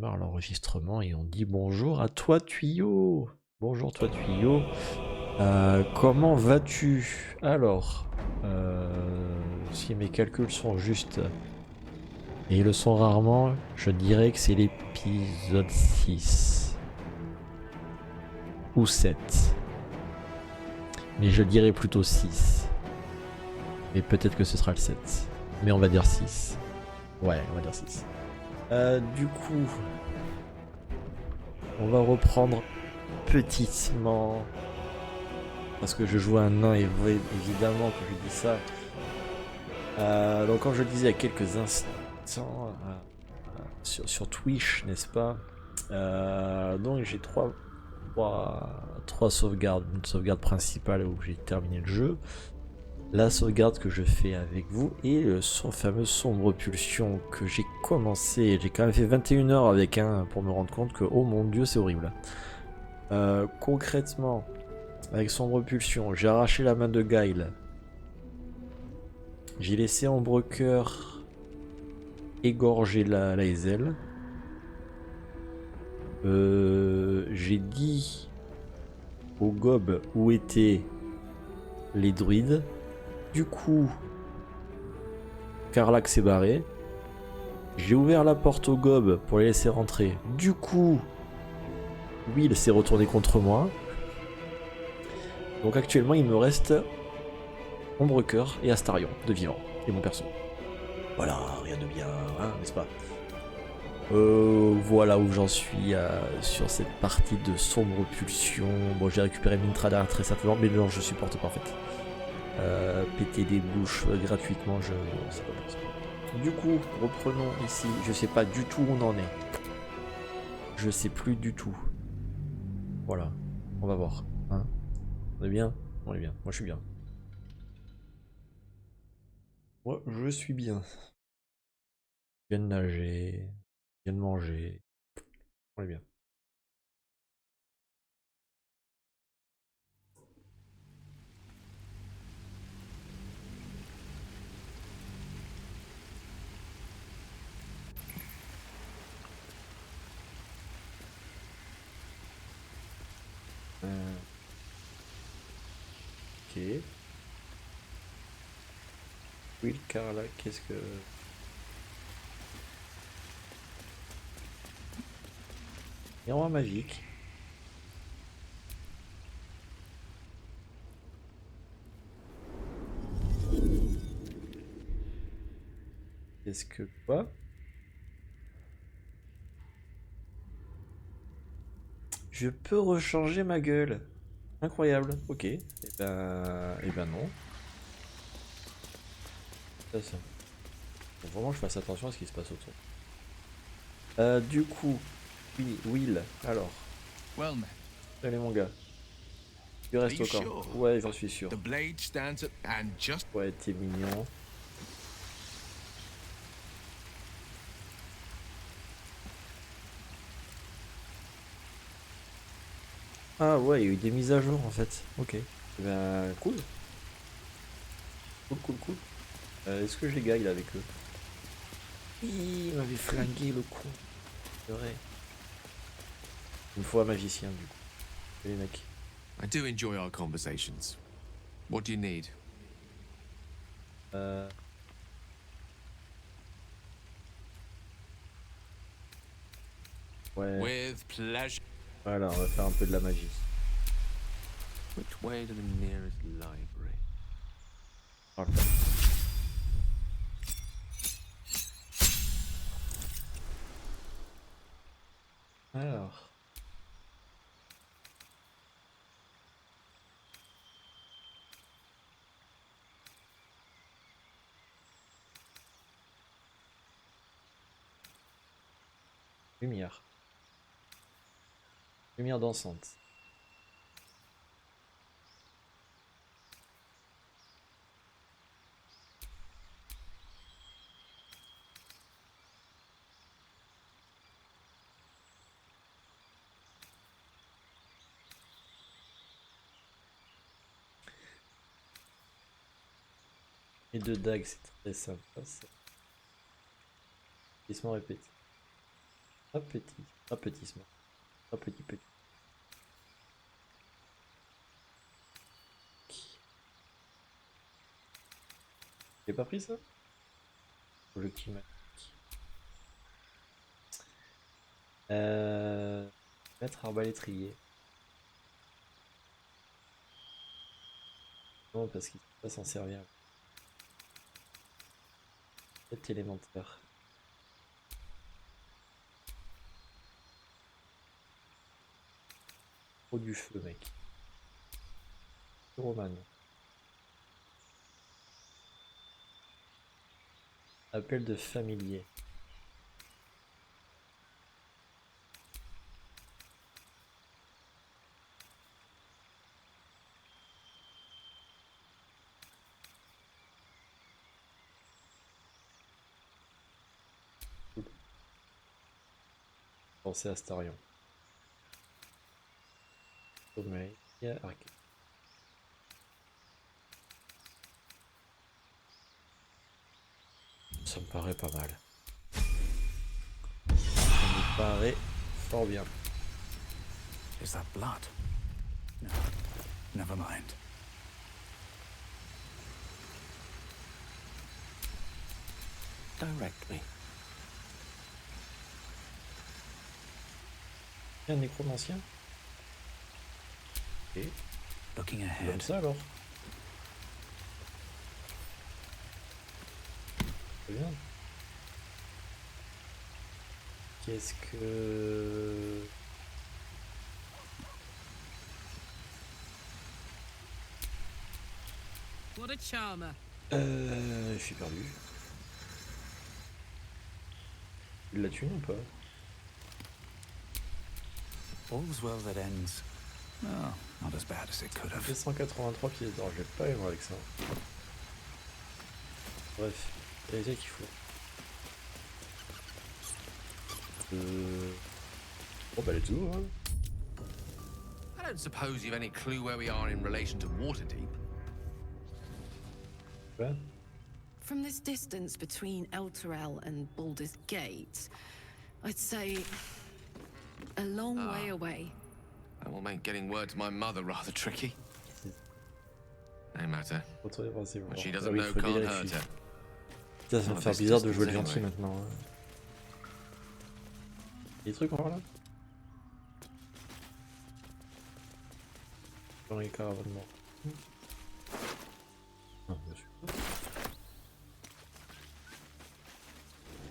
démarre l'enregistrement et on dit bonjour à toi tuyau. Bonjour toi tuyau. Comment vas-tu? Alors, si mes calculs sont justes, et ils le sont rarement, je dirais que c'est l'épisode 6 ou 7. Mais je dirais plutôt 6. Mais peut-être que ce sera le 7. Mais on va dire 6. Ouais, on va dire 6. Du coup, on va reprendre petitement. Parce que je joue un nain et évidemment que je dis ça. Donc comme je le disais il y a quelques instants sur Twitch, n'est-ce pas, donc j'ai trois sauvegardes. Une sauvegarde principale où j'ai terminé le jeu. La sauvegarde que je fais avec vous et le fameux sombre pulsion que j'ai commencé. J'ai quand même fait 21 heures avec un pour me rendre compte que oh mon dieu c'est horrible. Concrètement, avec sombre pulsion, j'ai arraché la main de Guile. J'ai laissé Ambrecoeur égorger la Hazel. J'ai dit au gob où étaient les druides. Du coup, Carlac s'est barré. J'ai ouvert la porte au gob pour les laisser rentrer. Du coup, Will s'est retourné contre moi. Donc actuellement, il me reste Ambrecoeur et Astarion de vivant. Et mon perso. Voilà, rien de bien, hein, n'est-ce pas? Voilà où j'en suis sur cette partie de sombre pulsion. Bon, j'ai récupéré Mintrada très certainement, mais non, je supporte pas en fait. Péter des bouches gratuitement, non, c'est pas possible. Du coup, reprenons ici. Je sais pas du tout où on en est. Je sais plus du tout. Voilà, on va voir. Hein, on est bien? On est bien. Moi, je suis bien. Moi, je suis bien. Je viens de nager. Je viens de manger. On est bien. Ok. Will Carla, qu'est-ce que... Miroir magique. Qu'est-ce que quoi? Je peux rechanger ma gueule. Incroyable. Ok. Et ben non. Ça. Faut vraiment que je fasse attention à ce qui se passe autour. Du coup, oui, Will. Alors, allez mon gars. Tu restes au camp. Ouais, j'en suis sûr. Ouais, t'es mignon. Ah ouais, il y a eu des mises à jour en fait. Ok. Ben cool. Cool. Est-ce que je les gagne avec eux? Il m'avait flingué le con. C'est vrai. Il me faut un magicien du coup. Et les mecs. I do enjoy our conversations. What do you need? Ouais. With pleasure. Voilà, on va faire un peu de la magie. Which way to the nearest library? Parfait. Alors. Lumière. Lumière dansante. Et deux dagues, c'est très sympa ça. Glissement répété. Très petit ce mot. Très petit. J'ai pas pris ça? Le climatique. Mettre arbalétrier. Non, parce qu'il faut pas s'en servir. Peut-être élémentaire. Trop du feu, mec. Roman. Appel de familier. Pensez à Starion. Sommeil. Arc. Ça me paraît pas mal. Ça me paraît fort bien. Is that blood? No. Never mind. Direct me. Un nécromancien. Et Looking comme ahead. ça alors. Très bien. Qu'est-ce que... What a charmer. Je suis perdu. Il l'a tué ou pas? All's well that ends. Oh, not as bad as it could have. 283 pièces d'or, je vais pas aller voir avec ça. Bref, c'est ça qu'il faut. Bon bah let's go, hein. I don't suppose you've any clue where we are in relation to Waterdeep. Ouais. From this distance between Elturel and Baldur's Gate, I'd say a long way away. That will make getting word to my mother rather tricky. No matter. Retourner voir ses What she voir. doesn't Ah oui, know faut can't déjà hurt tuer. her. Putain, ça va me faire bizarre de jouer le gentil maintenant. Hein. Des trucs encore là? Dans les caravanes morts. Non, bien sûr.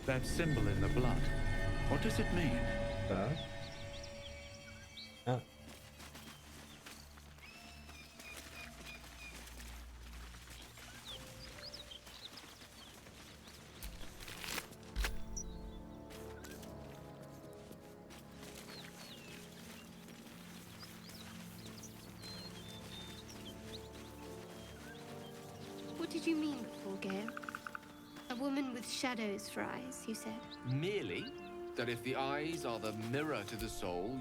That symbol in the blood. What does it mean? Ah. Ah. What did you mean before, Gale? A woman with shadows for eyes, you said? Merely that if the eyes are the mirror to the soul,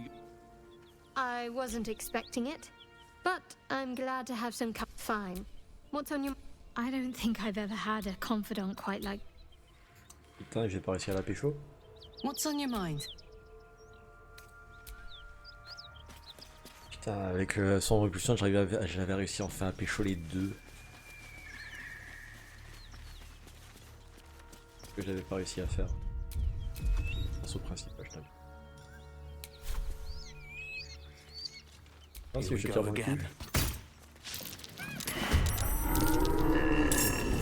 I wasn't expecting it, but I'm glad to have some fine. What's on your... I don't think I've ever had a confidant quite like... Putain, j'ai pas réussi à la pécho. What's on your mind? Putain, avec son repulsion, j'avais réussi enfin à pécho les deux. Ce que j'avais pas réussi à faire. Perso principal, je t'avoue. Ah, si je tire mon cul.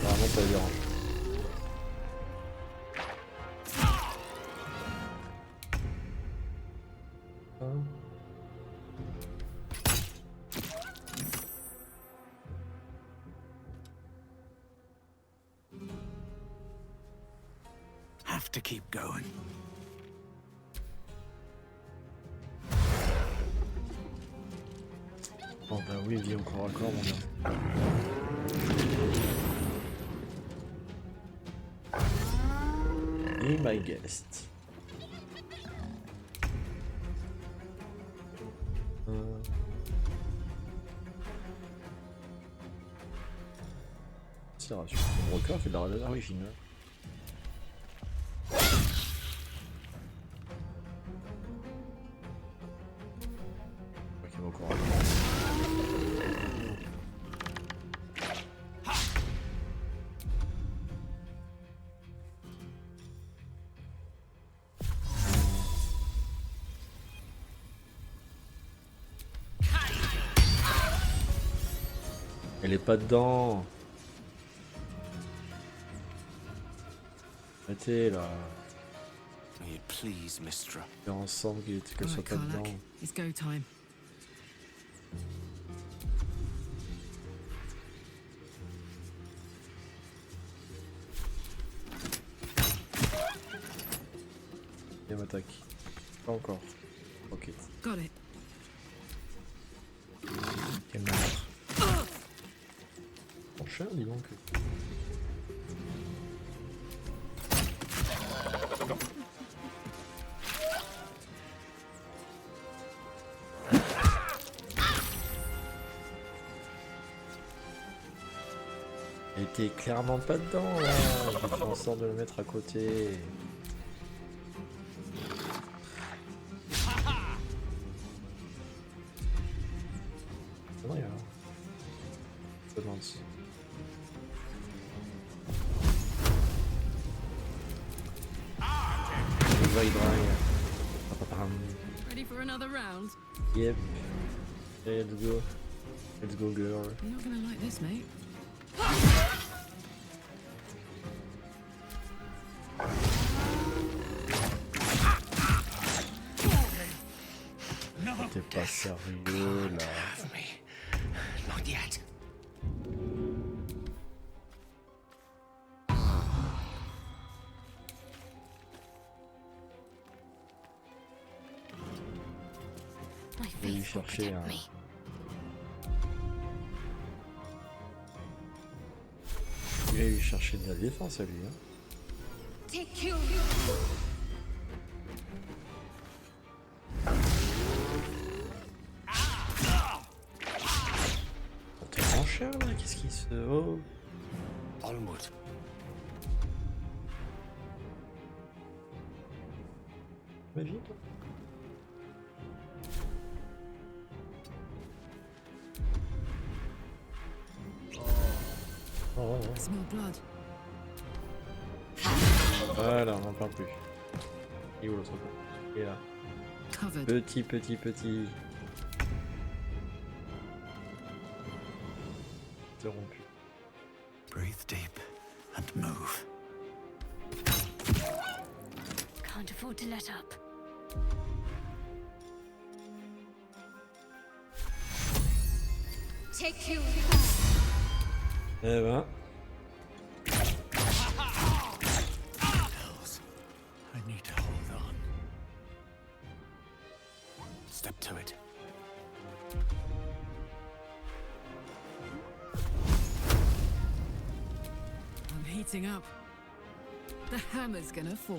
Vraiment, ça dérange. Have to keep going. Oh bah oui, vie au corps à corps, mon gars. Be my guest. C'est rassurant. Mon record fait de la radar originale. encore. Elle est pas dedans. Arrêtez là. May it please, Mistra. Faire ensemble qu'elle soit pas dedans. It's go time. Elle m'attaque. Pas encore. Ok. Got it. Quelle merde. Bon cher, dis donc. Elle était clairement pas dedans là. J'ai fait en sorte de le mettre à côté. Non, il y a... Je demande. Ready for another round? Yep. Hey, let's go. Let's go, girl. You're not gonna like this, mate. T'es pas sérieux là. Have me. Not yet. My Je vais lui faith will chercher protect un... me. Je vais lui chercher de la défense à lui. Hein. Take you. On te rend cher là, qu'est-ce qui se... Oh. Onward. Ma vie toi. Oh, oh, Smell blood. oh. Voilà, on n'en parle plus. Il est où l'autre con? Il est là. Covered. Petit, petit, petit. Interrompu. Breathe deep and move. Can't afford to let up. Take you. Eh ben, Hills. I need to hold on. Step to it. I'm heating up. The hammer's gonna fall.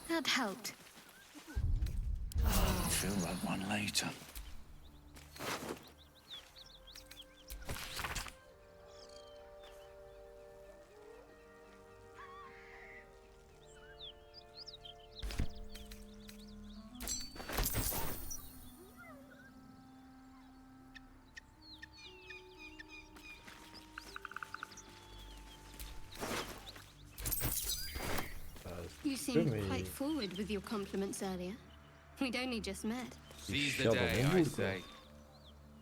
That helped. I'll feel that one later. You seemed mais- quite forward with your compliments earlier. We'd only just met. Seize the Cher dans day, mon I boule, quoi. say.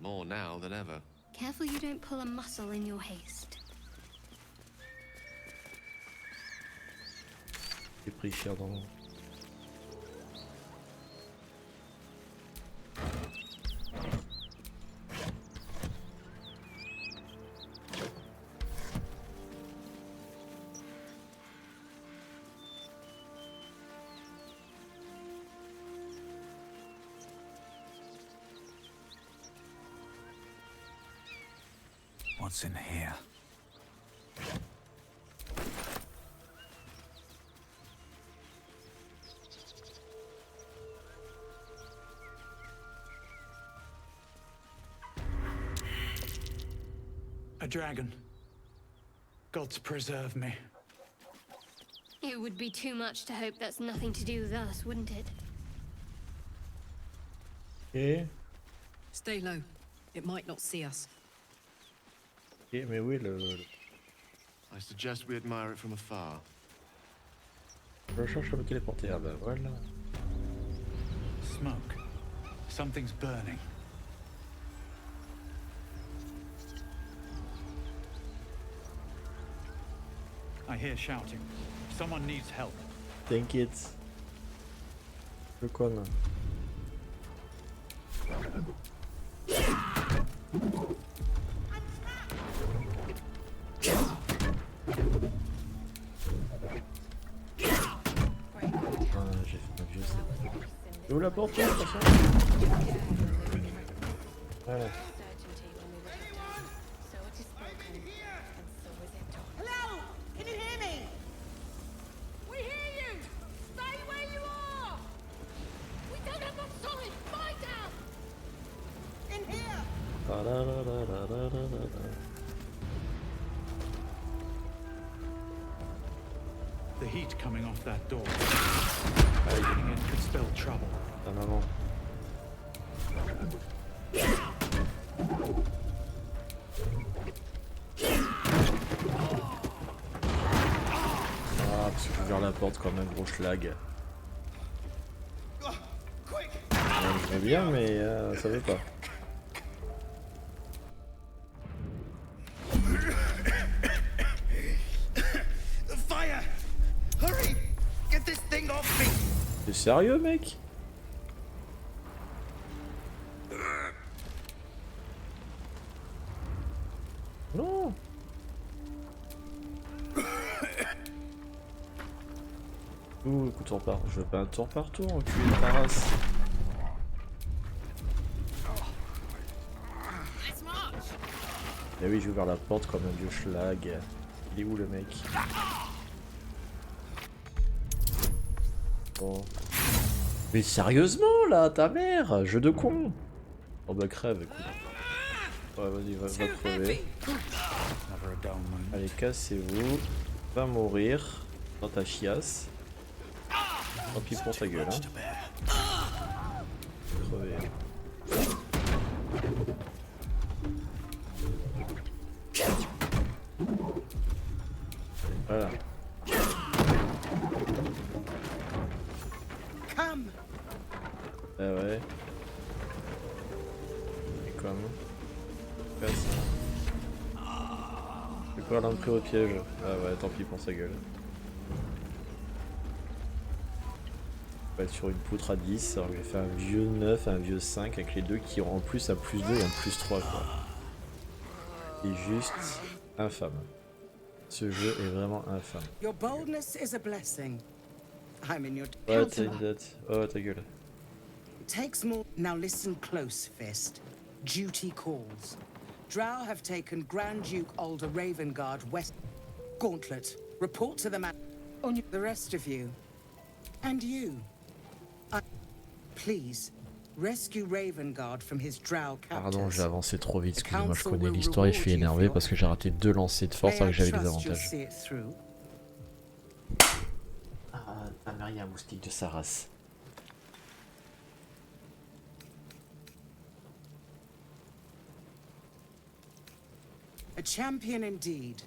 More now than ever. Careful you don't pull a muscle in your haste. j'ai pris cher dans mon... What's in here? A dragon. Gods preserve me. It would be too much to hope that's nothing to do with us, wouldn't it? Ok. Stay low. It might not see us. Ok, mais oui, I suggest we admire it from afar. je cherche le téléporter. Ah bah voilà. Smoke. Something's burning. I hear shouting. Someone needs help. T'inquiète. Je conne. J'ai fait un vieux set. Et où la porte là, de toute façon? Voilà. Hello? Can you hear me? We hear you! Stay where you are! We don't have much time! Lie down! In here! The heat coming off that door. Opening it could spell trouble. Ta maman. Ah, parce que j'ai ouvert la porte comme un gros schlag. Je vais bien, mais ça veut pas. The fire! Hurry! Get this thing off me! T'es sérieux, mec? Non. Ouh, écoute, tour par. Je veux pas un tour par tour, enculé de ta race. Eh oui, j'ai ouvert la porte comme un vieux schlag. Il est où le mec? Bon. Mais sérieusement là, ta mère, jeu de con. Oh bah crève, écoute. Ouais, vas-y, va crever. Never a dull moment. Allez, cassez-vous. Va mourir dans ta chiasse. Tant pis pour ta gueule, hein. Crever. Voilà. Come! Ah ouais. Et comme. Casse. J'ai peur d'entrer au piège. Ah ouais, tant pis pour sa gueule. On va être sur une poutre à 10, alors je vais faire un vieux 9, un vieux 5 avec les deux qui auront en plus un plus 2 et un plus 3 quoi. C'est juste infâme. Ce jeu est vraiment infâme. Your boldness is a blessing. I'm in your Ouais, t'as une date. Oh, ta gueule. It takes more. Now listen close, Fist. Duty calls. Drow have taken Grand Duke Alder Ravengard west. Gauntlet, report to the man. On the rest of you. And you. Please, rescue Ravengard from his Drow captors. Pardon, j'ai avancé trop vite, excusez-moi, je connais l'histoire et je suis énervé parce que j'ai raté 2 lancers de force alors que j'avais des avantages. Ah, ta mère, il y a un moustique de sa race. A champion indeed.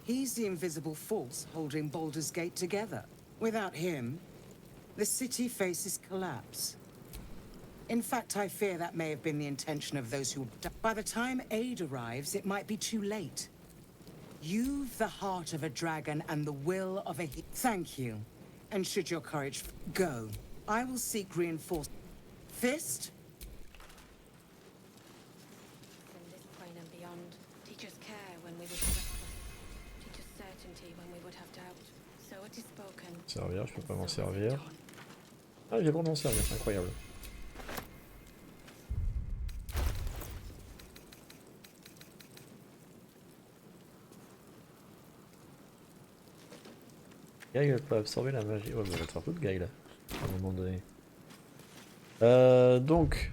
He's the invisible force holding Baldur's Gate together. Without him, the city faces collapse. In fact, I fear that may have been the intention of those who... By the time aid arrives, it might be too late. You've the heart of a dragon and the will of a... Thank you. And should your courage... Go. I will seek reinforcements. Fist? From this point and beyond, teach us care when we would have... Teach us certainty when we would have doubt. So it is spoken. Servir, je peux pas m'en servir. Ah, j'ai le droit de m'en servir, c'est incroyable. Gaï, elle peut absorber la magie. Ouais, mais elle va te faire toute gaï là, à un moment donné. Donc,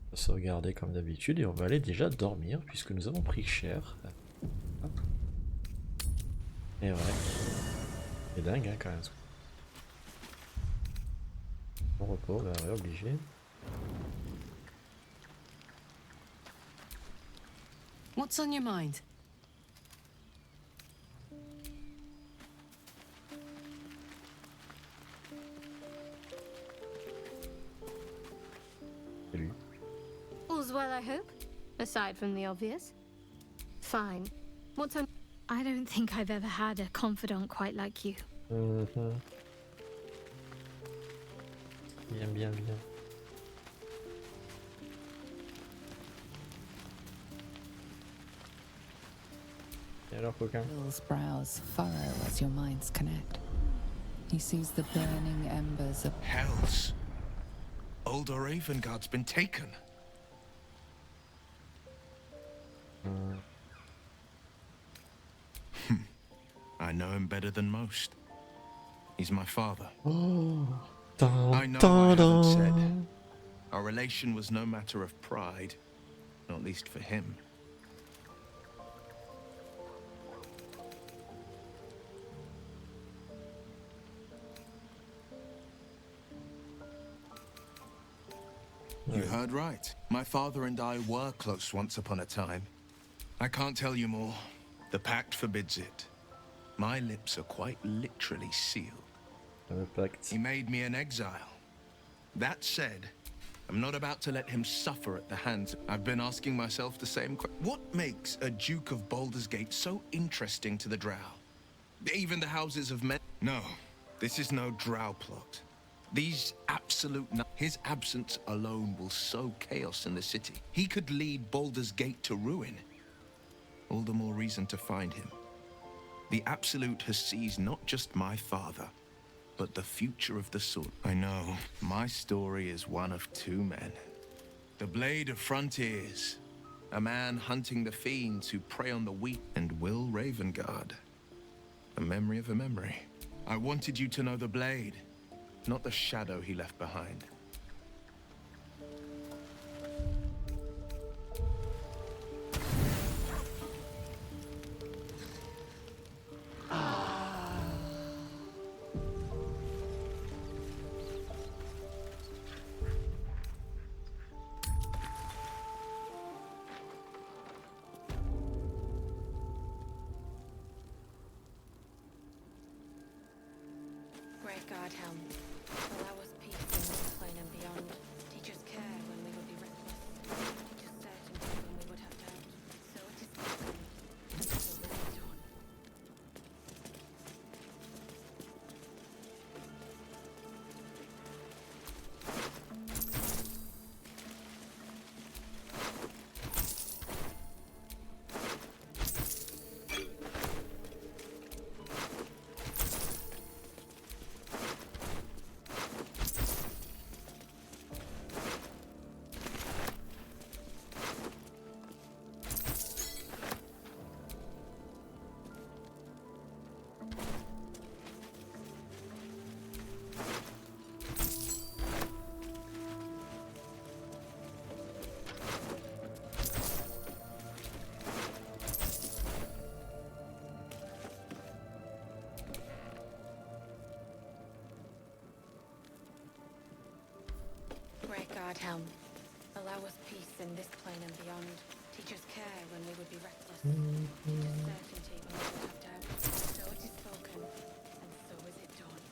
on va sauvegarder comme d'habitude et on va aller déjà dormir puisque nous avons pris cher. Et ouais. C'est dingue, hein, quand même. Bon repos, bah ouais, obligé. What's on your mind? Salut. All's well, I hope? Aside from the obvious. Fine. What's on... I don't think I've ever had a confidant quite like you. Bien, bien, bien. Et alors, coquin? Will's brows furrow as your minds connect. He sees the burning embers of Hells. Old Ravengard's been taken. I know him better than most. He's my father. I know I haven't said. Our relation was no matter of pride, not least for him. You heard right. My father and I were close once upon a time. I can't tell you more. The pact forbids it. My lips are quite literally sealed. He made me an exile. That said, I'm not about to let him suffer at the hands. I've been asking myself the same question. What makes a Duke of Baldur's Gate so interesting to the Drow? Even the houses of men? No, this is no Drow plot. These absolute... His absence alone will sow chaos in the city. He could lead Baldur's Gate to ruin. All the more reason to find him. The Absolute has seized not just my father, but the future of the sword. I know, my story is one of two men. The Blade of Frontiers, a man hunting the fiends who prey on the weak, and Will Ravengard, a memory of a memory. I wanted you to know the Blade, not the shadow he left behind. Great God, Helm. Allow us peace in this plane and beyond. Teach us care when we would be reckless. Teach us certainty when we would have doubt. So it is spoken, and so will it be done. Great God, Helm. Allow us peace in this plane and beyond. Teach us care when we would be reckless. Teach us certainty when we would have doubt. So it is spoken, and so is it done.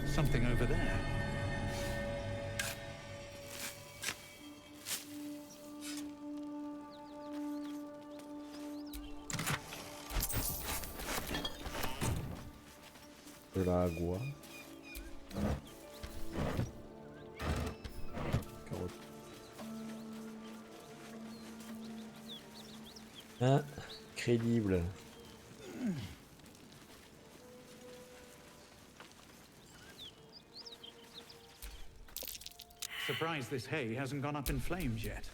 Something over there. De l'agua. Carotte. Ah, crédible. Surprised this hay hasn't gone up in flames yet.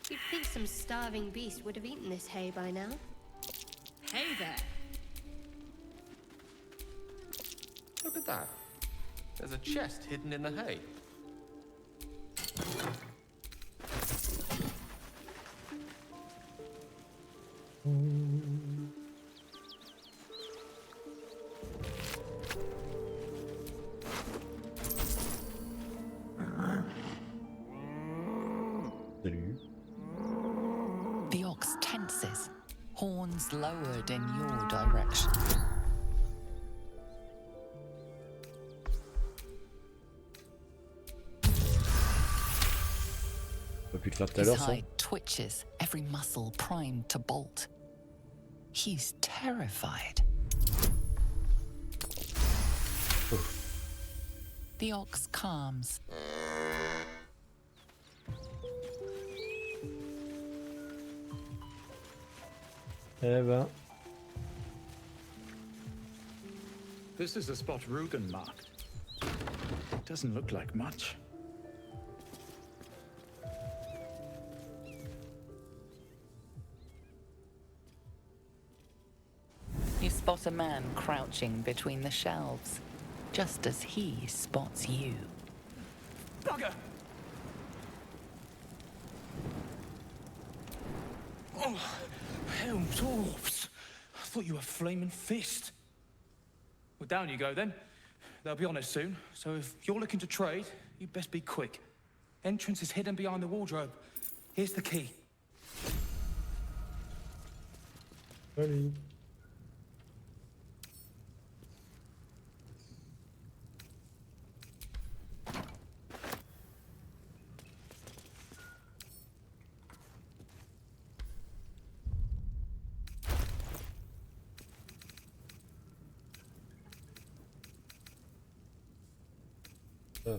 You'd think some starving beast would have eaten this hay by now. Hey there. Look at that. There's a chest hidden in the hay. Salut. The ox tenses, horns lowered in your direction. Pas pu le faire tout à His l'heure, ça. hide twitches, every muscle primed to bolt. He's terrified. The ox calms. Eh ben, This is a spot Rugen marked. Doesn't look like much. You spot a man crouching between the shelves, just as he spots you. Bugger! Oh, hell, dwarves! I thought you were flaming fist. Well, down you go then. They'll be on us soon, so if you're looking to trade, you best be quick. Entrance is hidden behind the wardrobe. Here's the key. salut. Ah.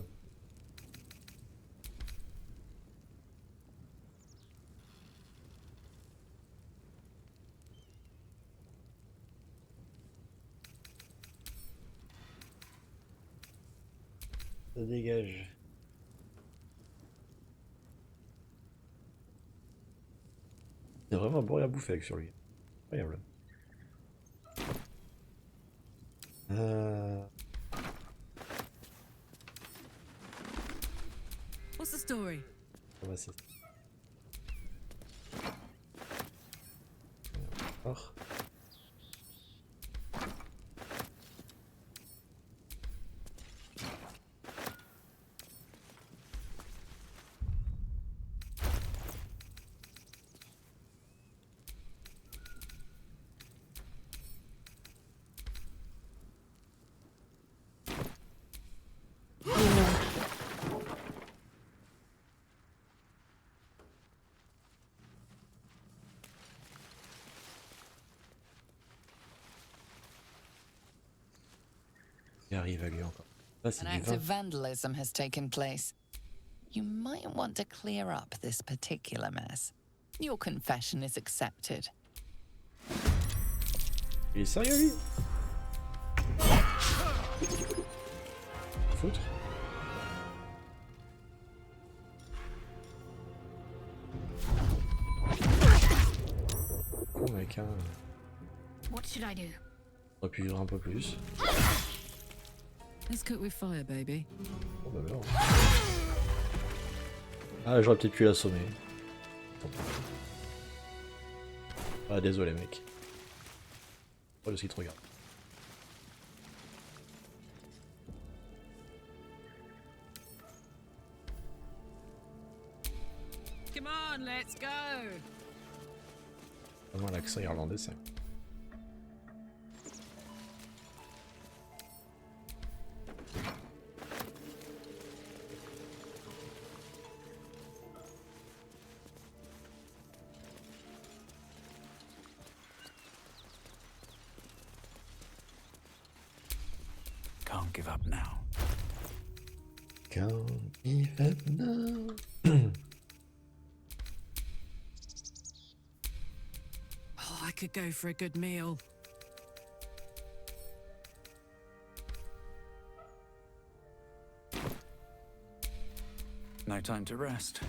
Ça dégage. C'est vraiment bon à bouffer avec sur lui. Incroyable. What's the story? On va essayer. Encore. Il arrive à lui encore. Ah, c'est An du act vin. of vandalism has taken place. You might want to clear up this particular mess. Your confession is accepted. Il est sérieux lui? Foutre. Oh mec, hein. What should I do? On aurait pu vivre un peu plus. Let's cook with fire, baby. Oh bah alors. Ah, j'aurais peut-être pu l'assommer. Tant pis. Ah, désolé mec. Oh, le ski te regarde. Come on, let's go. Vraiment l'accent irlandais, ça. Can't give up now. Can't give up now. Oh, I could go for a good meal. No time to rest.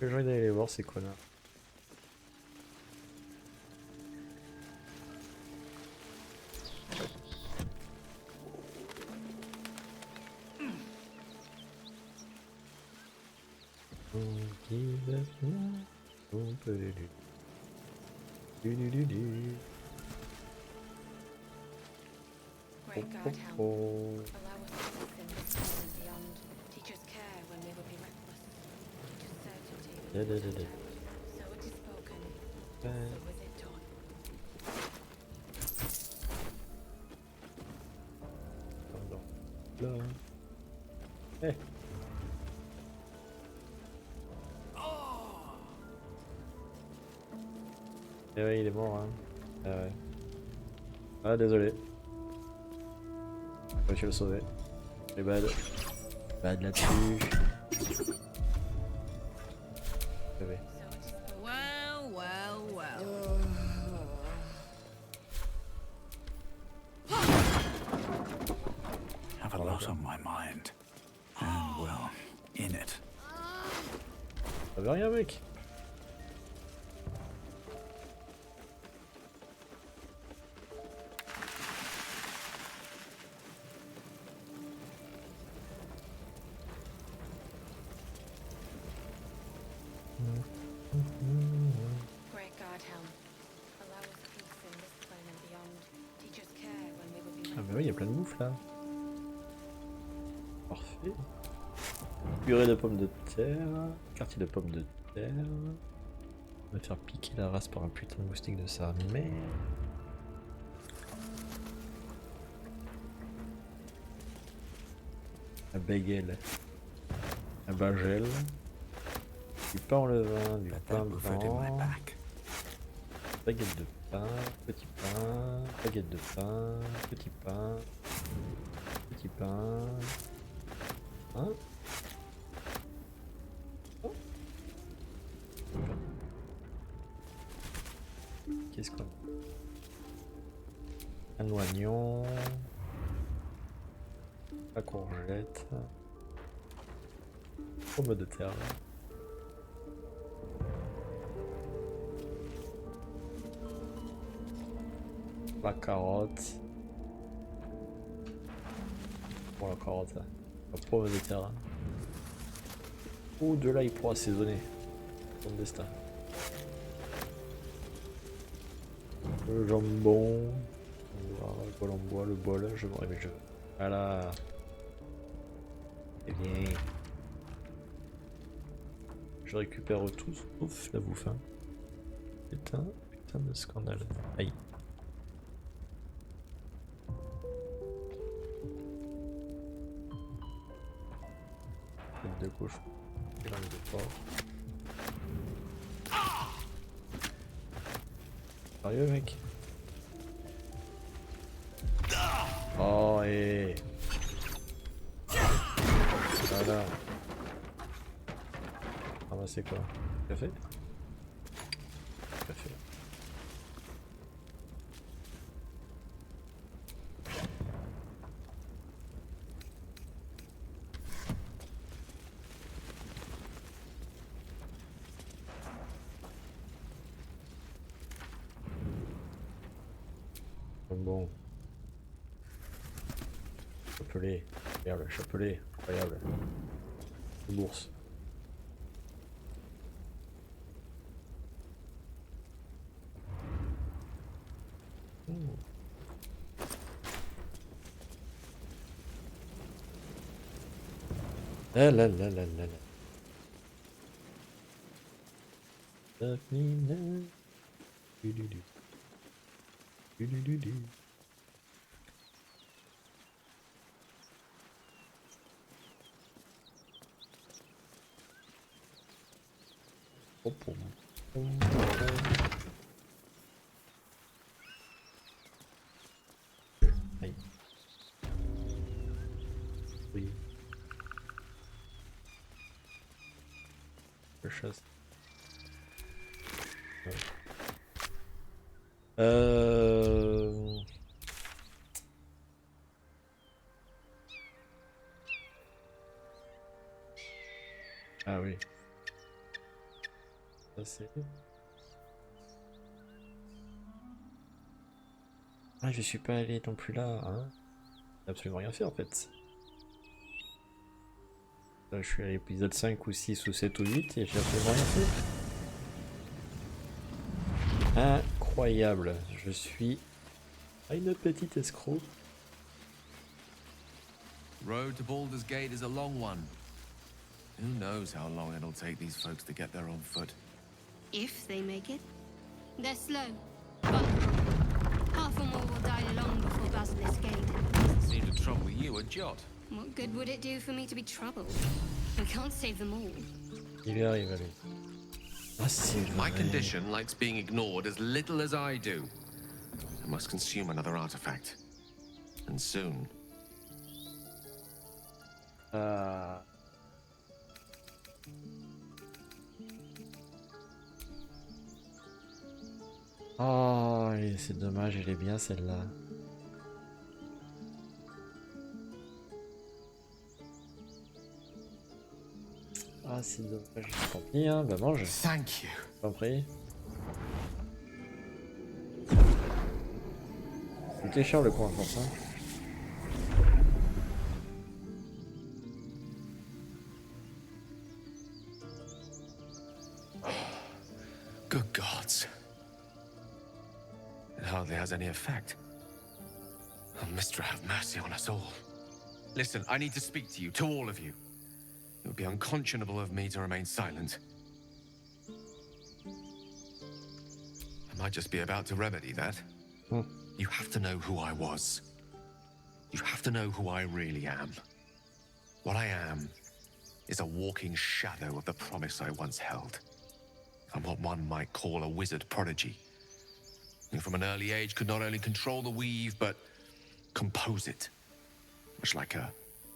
Les gens ils allaient les voir ces connards. Great God, help. Allow us peace in this world and beyond. Teach us care when we would be reckless. Teach us certainty when we would have doubt. So it is spoken, so is it done. Là. Eh. Eh ouais, il est mort, hein. Ah ouais. Ah, désolé. Je vais le sauver. Les bad. Bad là-dessus. Well, well, well. Have a lot on my mind. And well, in it. Ça veut rien, mec. Great God, help. Allow us peace in this plane and beyond. Teach us care when we would be Ah bah oui, il y a plein de bouffe là. Parfait. Purée de pommes de terre. Quartier de pommes de terre. On va faire piquer la race par un putain de moustique de sa mère. Un bagel. Un bagel. Du pain en levain, du pain blanc. Baguette de pain, petit pain, baguette de pain, petit pain, petit pain. Hein? Oh. Qu'est-ce qu'on a? Un oignon, la courgette, pomme de terre. La carotte. Bon, la carotte, la pomme de terre. Ou de là, il pourra assaisonner. Son destin. Le jambon. Le bol en bois, le bol. Je me réveille, je. Voilà. C'est bien. Je récupère tout sauf la bouffe. Hein. Putain de scandale. Aïe. De cochon, langue de porc. Sérieux, mec? Oh, et voilà. Ramasser quoi? Café? Café. Bon. Chapelet. Regarde, le chapelet. Incroyable. Une bourse. La la la la la la. Du du du. Du du du du. Oh, pom. Aïe. Oui. Je chasse. Ouais. Ah oui. Ça c'est... Ah, je suis pas allé non plus là, hein. J'ai absolument rien fait en fait. Là, je suis à l'épisode 5 ou 6 ou 7 ou 8 et j'ai absolument rien fait. Incroyable. Je suis une petite escroc. Road to Baldur's Gate is a long one. Who knows how long it'll take these folks to get there on foot. If they make it. They're slow, but half or more will die long before Basilisk Gate. Doesn't seem to trouble you a jot. What good would it do for me to be troubled? We can't save them all. Il y arrive, allez. Ah, c'est My vrai. condition likes being ignored as little as I do. I must consume another artifact. And soon. Ah. Oh, et c'est dommage, elle est bien celle-là. Ah, c'est dommage. Tant pis, hein, bah mange. Thank you. T'en prie. C'était cher le coin, je pense. Hein. Good gods. It hardly has any effect. Oh, Mistra, have mercy on us all. Listen, I need to speak to you, to all of you. It would be unconscionable of me to remain silent. I might just be about to remedy that. Hmm. You have to know who I was. You have to know who I really am. What I am is a walking shadow of the promise I once held. I'm what one might call a wizard prodigy, who from an early age could not only control the weave, but compose it, much like a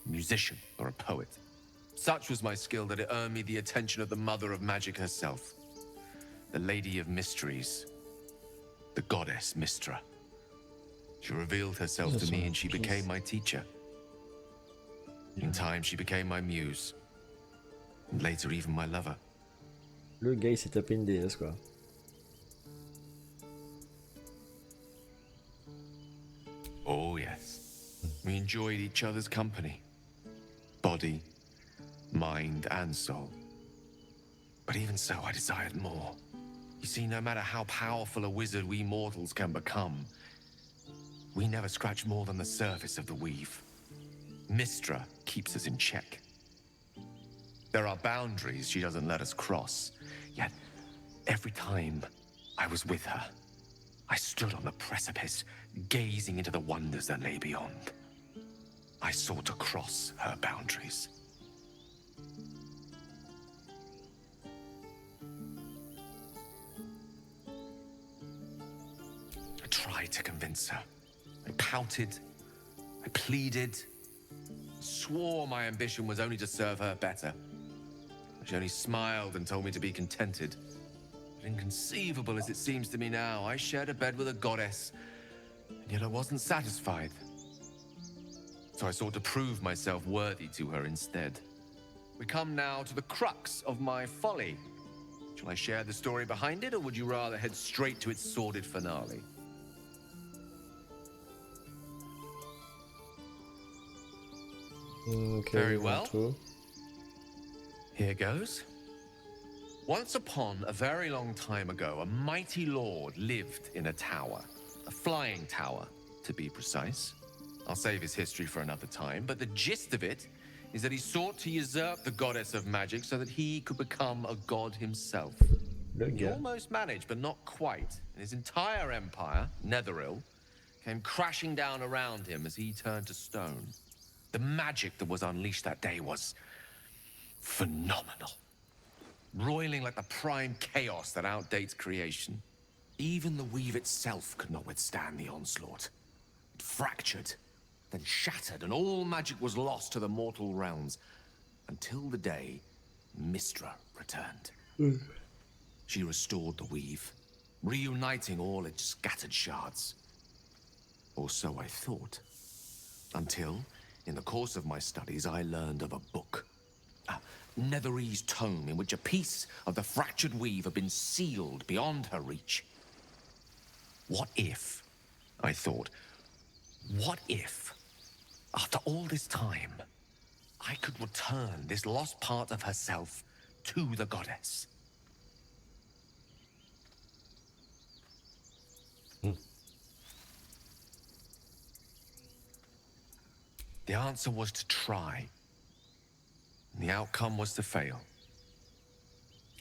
musician or a poet. Such was my skill that it earned me the attention of the mother of magic herself, the Lady of Mysteries, the goddess Mistra. She revealed herself to me and she became my teacher. In time, she became my muse, and later even my lover. Le gars il s'est tapé une déesse quoi. Oh yes, we enjoyed each other's company, body, mind and soul. But even so, I desired more. You see, no matter how powerful a wizard we mortals can become, we never scratch more than the surface of the weave. Mistra keeps us in check. There are boundaries she doesn't let us cross, yet every time I was with her, I stood on the precipice, gazing into the wonders that lay beyond. I sought to cross her boundaries. I tried to convince her. I pouted, I pleaded, swore my ambition was only to serve her better. She only smiled and told me to be contented. But inconceivable as it seems to me now, I shared a bed with a goddess, and yet I wasn't satisfied. So I sought to prove myself worthy to her instead. We come now to the crux of my folly. Shall I share the story behind it, or would you rather head straight to its sordid finale? Okay, Very well. Here goes. Once upon a very long time ago, a mighty lord lived in a tower. A flying tower, to be precise. I'll save his history for another time, but the gist of it is that he sought to usurp the goddess of magic so that he could become a god himself. He almost managed, but not quite. And his entire empire, Netheril, came crashing down around him as he turned to stone. The magic that was unleashed that day was phenomenal. Roiling like the prime chaos that outdates creation. Even the weave itself could not withstand the onslaught. It fractured, then shattered, and all magic was lost to the mortal realms. Until the day Mistra returned. She restored the weave, reuniting all its scattered shards. Or so I thought. Until, in the course of my studies, I learned of a book. Netherese tome in which a piece of the fractured weave had been sealed beyond her reach. What if, I thought, what if, after all this time, I could return this lost part of herself to the goddess? The answer was to try. And the outcome was to fail.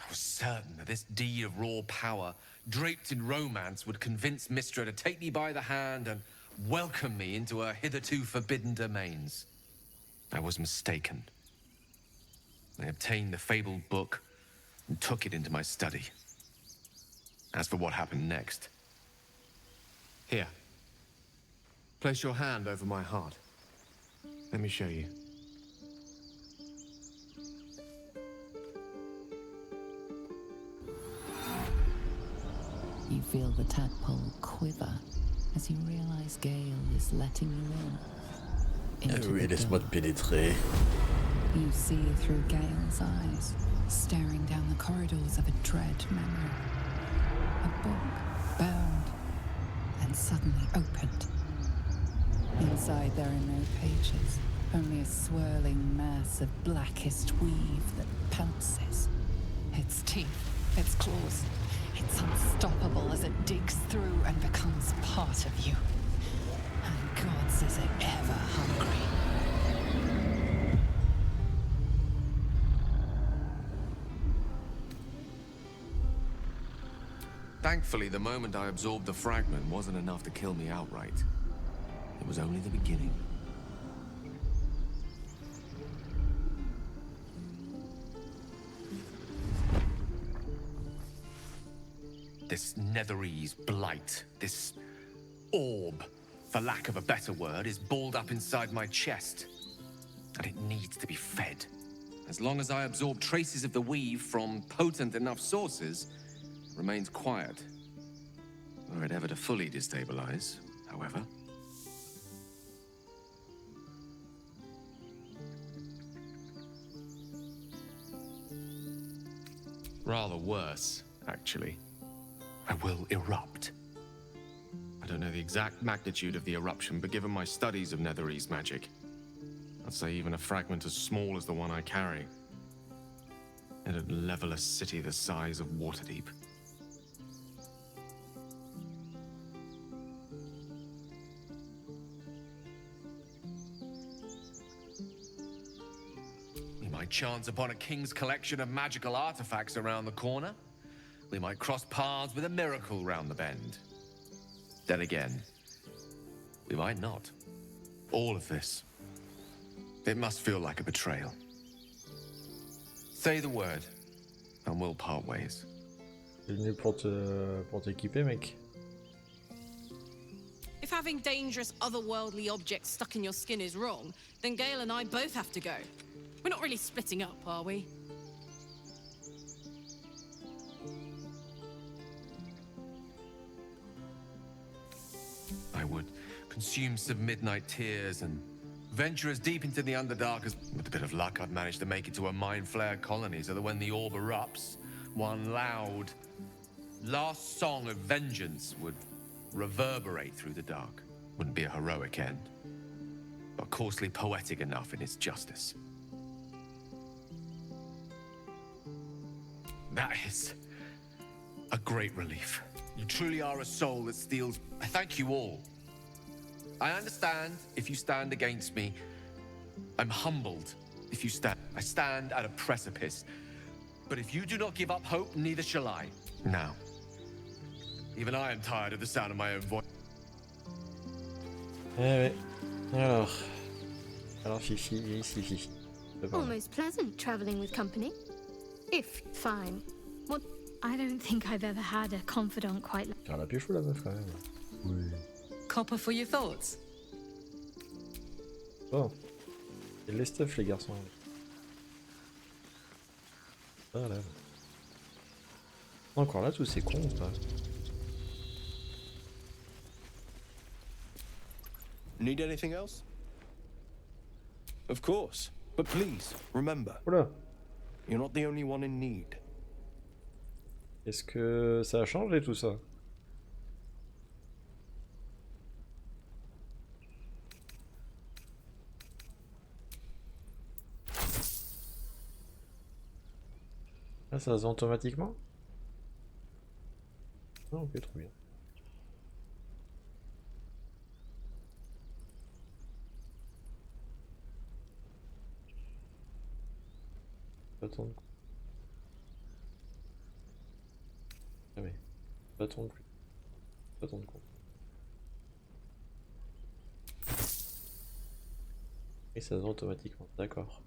I was certain that this deed of raw power, draped in romance, would convince Mistra to take me by the hand and welcome me into her hitherto forbidden domains. I was mistaken. I obtained the fabled book and took it into my study. As for what happened next... Here. Place your hand over my heart. Let me show you. You feel the tadpole quiver as you realize Gale is letting you in. Oui, laisse-moi te pénétrer. You see through Gale's eyes, staring down the corridors of a dread memory. A book bound and suddenly opened. Inside there are no pages, only a swirling mass of blackest weave that pounces. Its teeth, its claws, it's unstoppable as it digs through and becomes part of you. And gods, is it ever hungry. Thankfully, the moment I absorbed the fragment wasn't enough to kill me outright. It was only the beginning. This Netherese blight, this orb, for lack of a better word, is balled up inside my chest. And it needs to be fed. As long as I absorb traces of the weave from potent enough sources, it remains quiet. Were it ever to fully destabilize, however. Rather worse, actually. I will erupt. I don't know the exact magnitude of the eruption, but given my studies of Netherese magic, I'd say even a fragment as small as the one I carry, it'd level a city the size of Waterdeep. We might chance upon a king's collection of magical artifacts around the corner. We might cross paths with a miracle round the bend. Then again, we might not. All of this, it must feel like a betrayal. Say the word, and we'll part ways. T'es venu pour t'équiper, mec. If having dangerous otherworldly objects stuck in your skin is wrong, then Gale and I both have to go. We're not really splitting up, are we? I would consume some midnight tears and venture as deep into the Underdark as... With a bit of luck, I'd manage to make it to a Mind Flayer colony so that when the orb erupts, one loud, last song of vengeance would reverberate through the dark. Wouldn't be a heroic end, but coarsely poetic enough in its justice. That is a great relief. You truly are a soul that steals... I thank you all. I understand if you stand against me. I'm humbled if you stand. I stand at a precipice. But if you do not give up hope, neither shall I. Now, even I am tired of the sound of my own voice. Eh ouais. Alors Fifi, Fifi. Almost pleasant traveling with company. If fine. What? I don't think I've ever had a confidant quite like... Elle a pécho la meuf quand même. Oui. Copper for your thoughts. Oh. Il y a les stuff les garçons. Voilà. Encore là tous ces cons ou pas? Need anything else? Of course. But please, remember. Oula. You're not the only one in need. Est-ce que ça a changé tout ça? Là, ça se vend automatiquement? Non, ok, trop bien. Bâton de... Ah oui. Bâton de... Bâton de compte. Et ça se vend automatiquement, d'accord.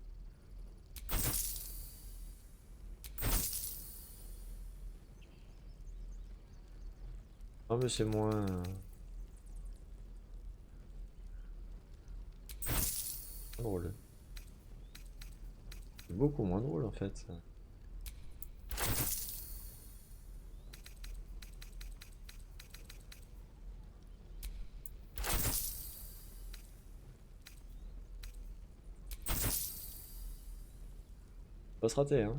Ah mais c'est moins... drôle. C'est beaucoup moins drôle en fait ça. Pas se rater hein.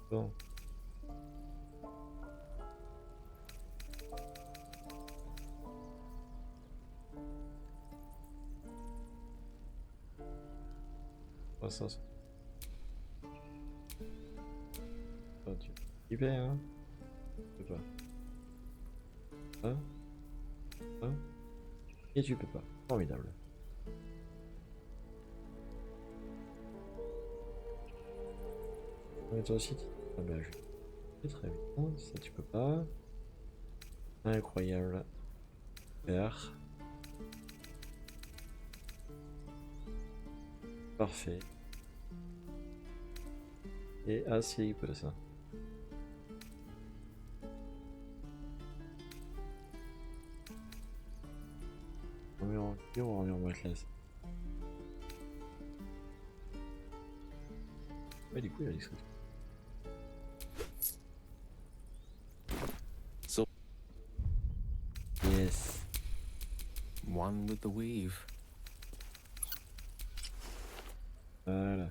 Bon. Oh, ça. Oh, tu y vas, hein? Tu peux pas. Hein? Hein? Et tu peux pas. Formidable. Et toi aussi, ah bah, je... très bien, ça tu peux pas. Incroyable. Super. Parfait. Et ah si, il peut ça. On va remettre là. Ouais, du coup, il y a des Yes. One with the weave. Voilà.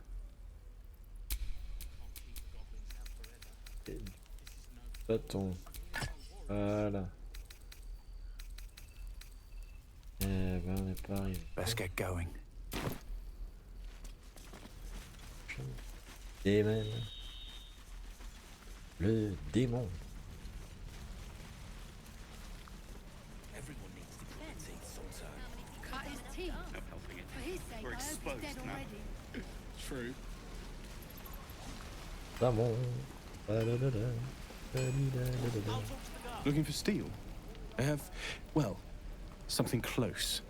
Bâton. Voilà. Eh ben, on n'est pas arrivé. Let's get going. Démon. Le démon. Cut his teeth. For his sake, I hope he's dead already. True. Démon. Looking for steel? I have, well, something close.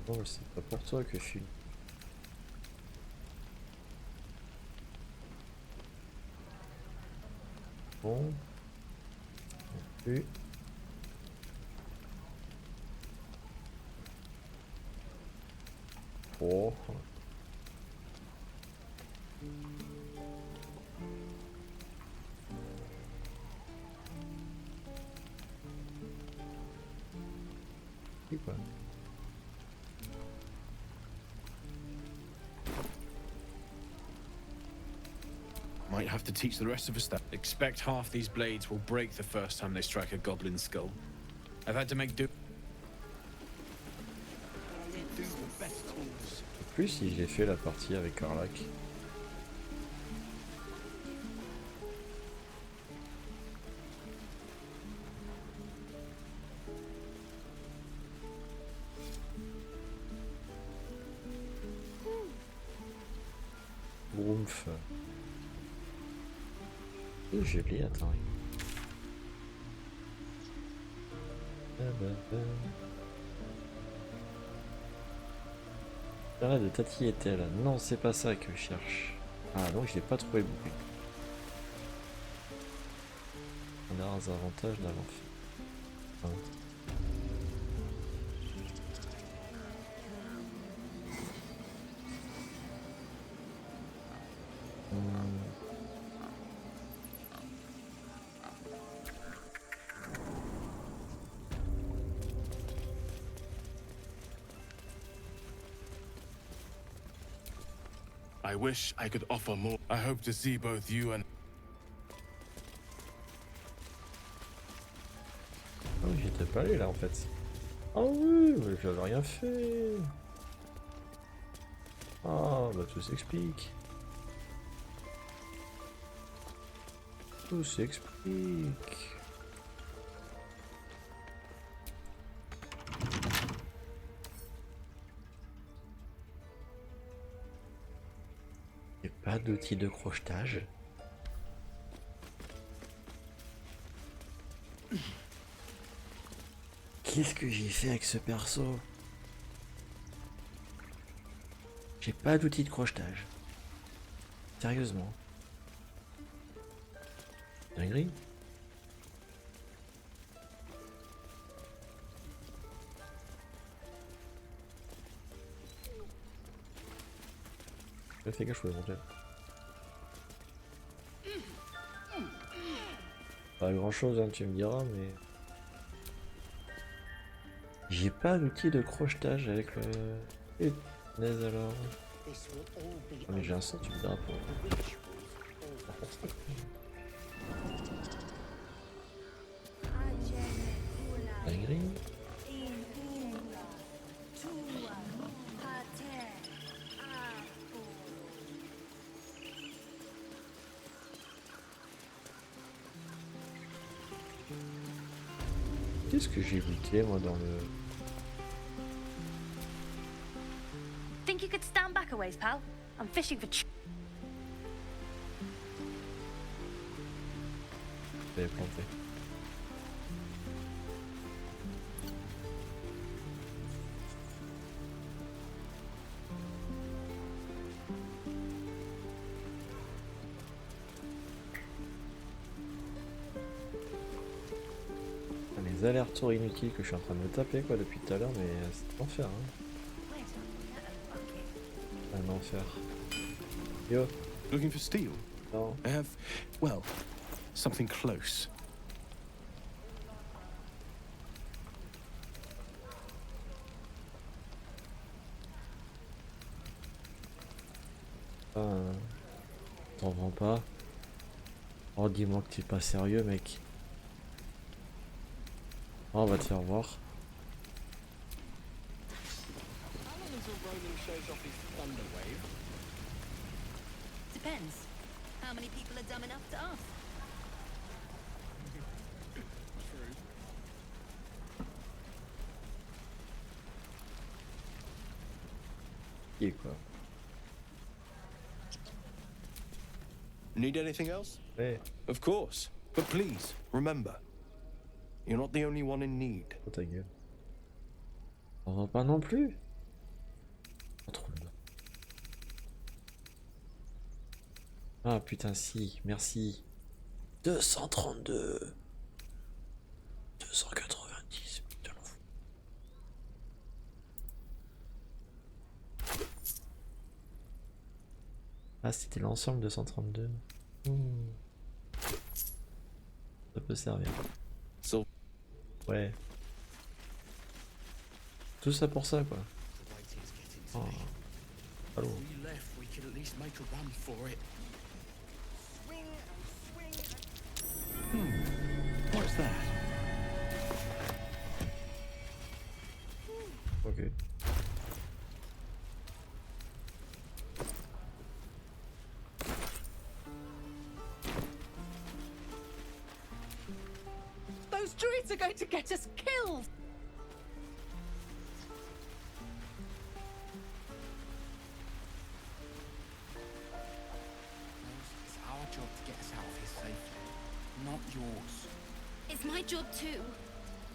Bon, c'est pas pour toi que je suis. Bon. Non plus. Oh. Et quoi? Might have to teach the rest of us that. Expect half these blades will break the first time they strike a goblin skull. I've had to make do. plus si j'ai fait la partie avec Carlac. Oumph. Et je l'ai, attends. Arrête de tatiller-elle. Non, c'est pas ça que je cherche. Ah, donc je l'ai pas trouvé beaucoup. On a un avantage d'avoir fait. Ah. I wish I could offer more. I hope to see both you and... Oh, j'étais pas allé là en fait. Ah oui, mais j'avais rien fait. Ah, bah tout s'explique. Tout s'explique. J'ai pas d'outil de crochetage. Qu'est-ce que j'ai fait avec ce perso? J'ai pas d'outil de crochetage. Sérieusement. Dinguerie. J'ai fait quelque chose en fait. Pas grand chose, hein, tu me diras, mais... J'ai pas d'outil de crochetage avec le... Punaise alors. Ah, mais j'ai un son, tu me diras pour... Dinguerie. Qu'est-ce que j'ai goûté moi dans le... Think you could stand back a ways, pal? I'm fishing for... J'avais planté. Les allers-retours inutiles que je suis en train de me taper quoi depuis tout à l'heure, mais c'est l'enfer hein. Un enfer. Yo. Looking for steel? Non. I have, well, something close. T'en vends pas? Oh dis-moi que t'es pas sérieux mec. Oh, on va te faire voir. Depends. How many people are dumb enough to ask? Et quoi? Need anything else? Ouais. Of course. But please, remember, you're not the only one in need. Oh ta gueule. On va pas non plus. Oh, trop bien. Ah putain si, merci. 232. 290, putain l'en fou. Ah c'était l'ensemble de 132. Ça peut servir. Ouais. Tout ça pour ça quoi. Oh. Allô. What's that? Ok. gates are going to get us killed! It's our job to get us out of here safely, not yours. It's my job too.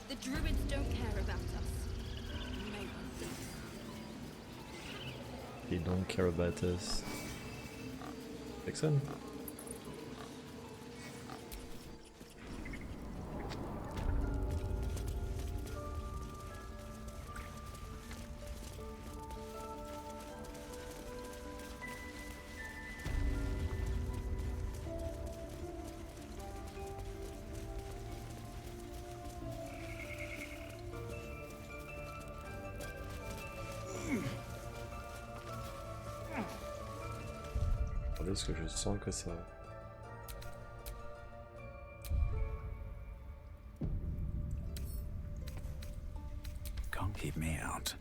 The druids don't care about us. No one does. They don't care about us. Jackson. Attendez, parce que je sens que ça... Can't keep me out.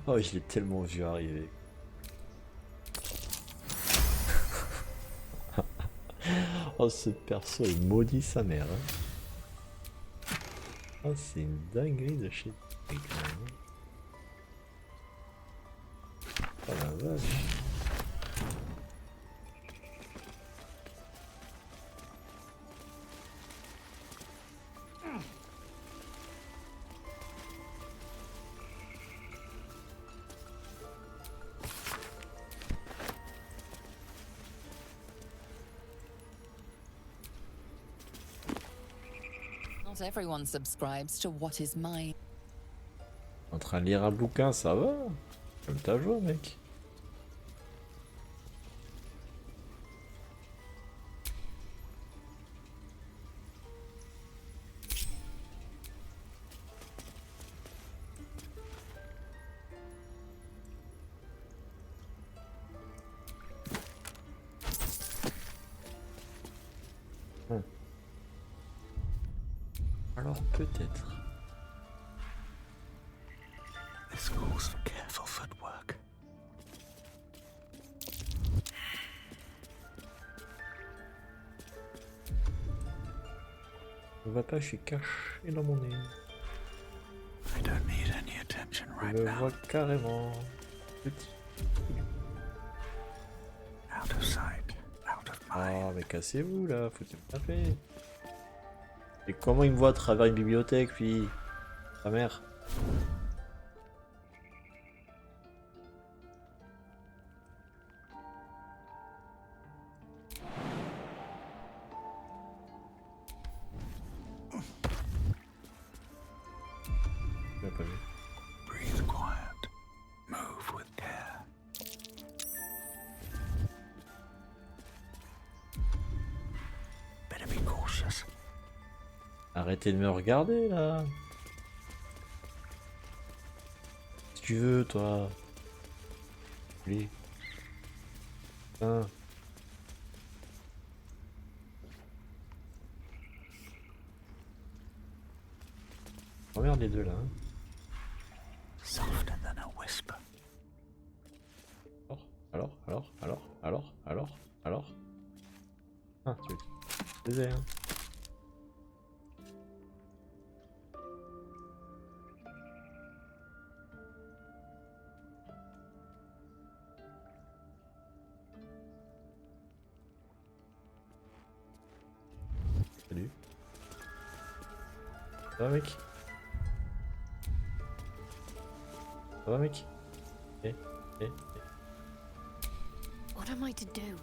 Oh, je l'ai tellement vu arriver. Oh, ce perso est maudit sa mère. Hein. Oh, c'est une dinguerie de chez... Oh la vache. Not everyone subscribes to what is mine. En train de lire un bouquin, ça va? Comme ta joie, mec. Alors peut-être. This calls for careful footwork. On va pas, je suis caché dans mon nez. I don't need any attention Je right me now. vois carrément petit. Out of sight, out of mind. Ah, mais cassez-vous là, foutez-vous la paix. Et comment il me voit à travers une bibliothèque, puis sa mère? Il m'a pas vu. Breathe quiet. Move with care. Better be cautious. Arrêtez de me regarder là. Si tu veux, toi. Oui. Hein. Regarde les deux là. Hein. Softer than a whisper. Alors. Ah, tu veux. Hein. Salut. Ça va, mec? Ça va, mec? Eh. What am I to do?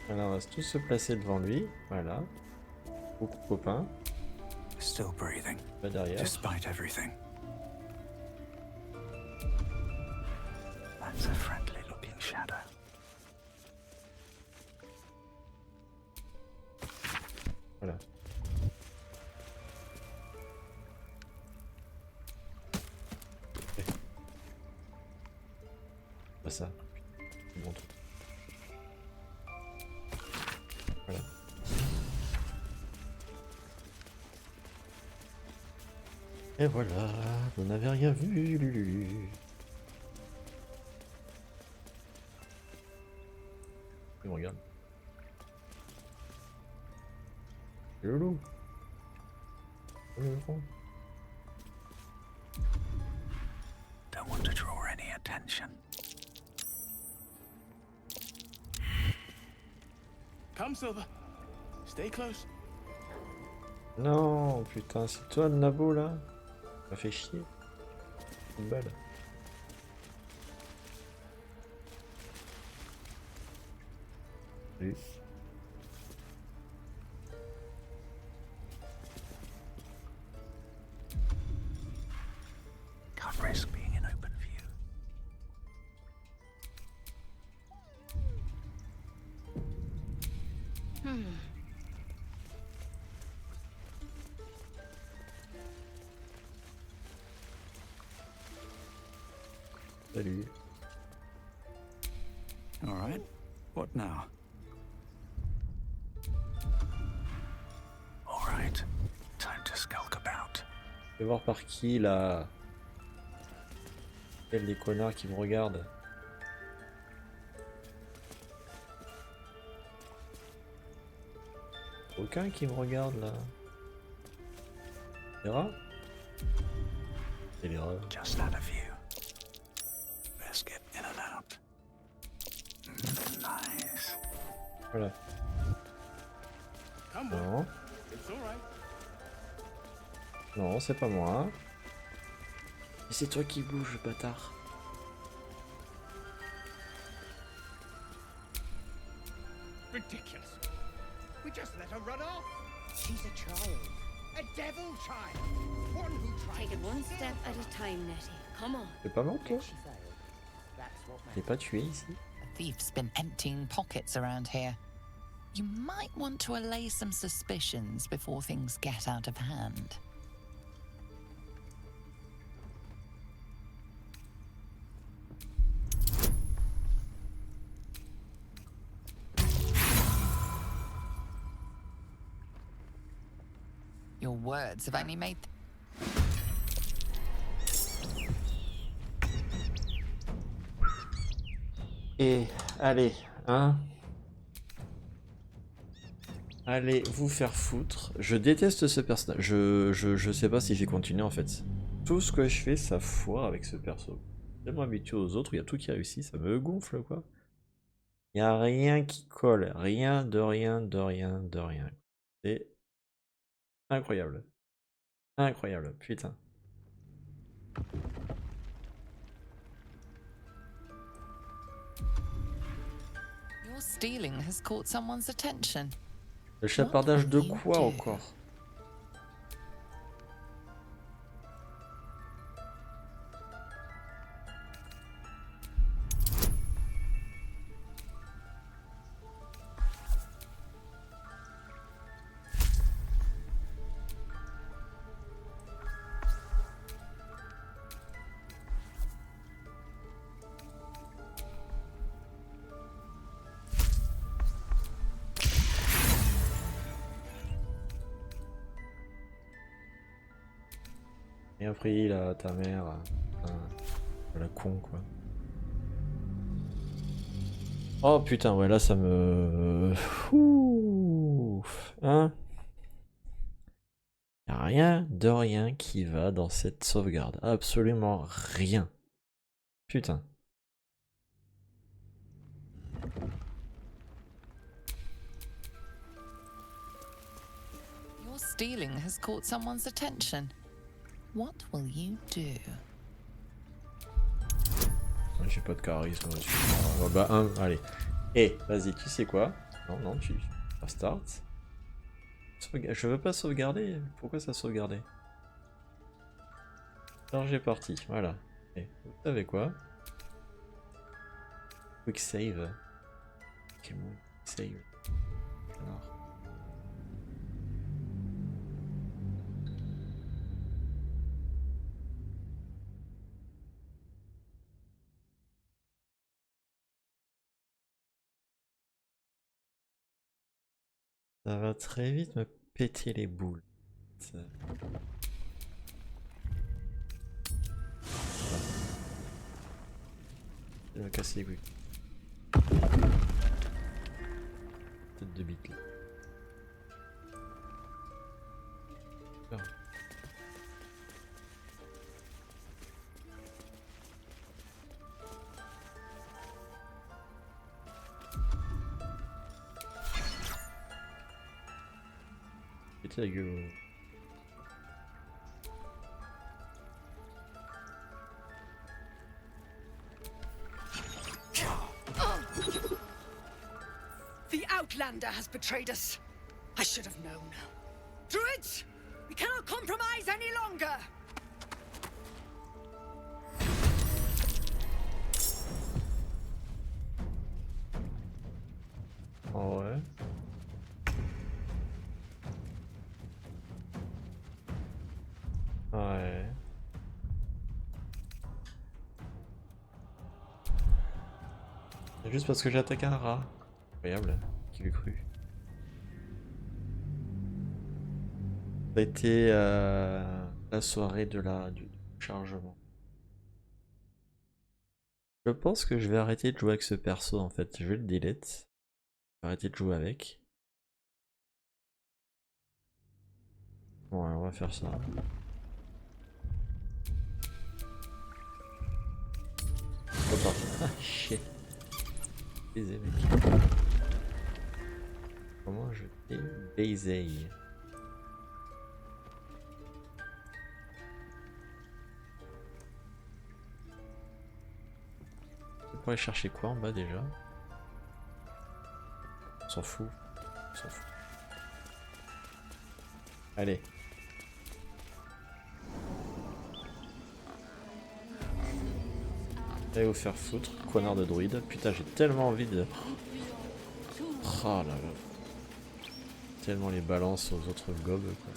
Alors, on va tous se placer devant lui. Voilà. Beaucoup de copains. Still breathing. Pas derrière. Despite everything. That's a friendly looking shadow. Voilà. Pas ça. Bon truc. Voilà. Et voilà, vous n'avez rien vu, Lulu. Il me regarde. Loulou. Don't want to draw any attention. Come, Silver. Stay close. Non, putain, c'est toi le nabo là. Ça fait chier. Une balle. Salut. Can't risk being in open view. Salut. All right. What now? All right. Time to skulk about. Je vais voir par qui là. Quel des connards qui me regardent. Aucun qui me regarde là. Vera? C'est l'erreur. Just out of view. Best get in and out. Nice. Voilà. Non. Non, c'est pas moi. Et c'est toi qui bouge, bâtard. Ridiculous. We just let her run off. She's a child. A devil child. One who tried. Take it one step at a time, Nettie. Come on. C'est pas mort toi? T'es pas tué ici? A thief's been emptying pockets around here. You might want to allay some suspicions before things get out of hand. Your words have only made... Et allez, hein? Allez vous faire foutre. Je déteste ce personnage. Je sais pas si j'ai continué en fait. Tout ce que je fais, ça foire avec ce perso. Je suis tellement habitué aux autres, il y a tout qui réussit, ça me gonfle quoi. Il n'y a rien qui colle. Rien de rien de rien de rien. C'est incroyable. Incroyable, putain. Your stealing has caught someone's attention. Le chapardage de quoi encore? Rien pris là, ta mère. La con quoi. Oh putain, ouais, là ça me. Ouf, hein? Y'a rien de rien qui va dans cette sauvegarde. Absolument rien. Putain. Your stealing has caught someone's attention. What will you do? J'ai pas de charisme. Bah, allez. Eh, vas-y, tu sais quoi? Non, non, tu vas start. Je veux pas sauvegarder. Pourquoi ça sauvegarder? Charger parti, voilà. Et vous savez quoi? Quick save. Quel mot? Save. Alors. Ça va très vite me péter les boules. de me casser les couilles. Tête de bite là. Ah. Péter la gueule. The Outlander has betrayed us. I should have known. Druids, we cannot compromise any longer. Oh ouais. Ouais. C'est juste parce que j'ai attaqué un rat. Incroyable, qui l'eût cru. Ça a été la soirée du chargement. Je pense que je vais arrêter de jouer avec ce perso en fait. Je vais le delete. Je vais arrêter de jouer avec. Ouais, on va faire ça. Reparti. Ah, shit. Baiser, mec. Comment je fais baiser? Je pourrais chercher quoi en bas déjà? On s'en fout. On s'en fout. Allez. Allez vous faire foutre, connard de druide. Putain, j'ai tellement envie de... Oh là là. Tellement les balances aux autres gobes quoi.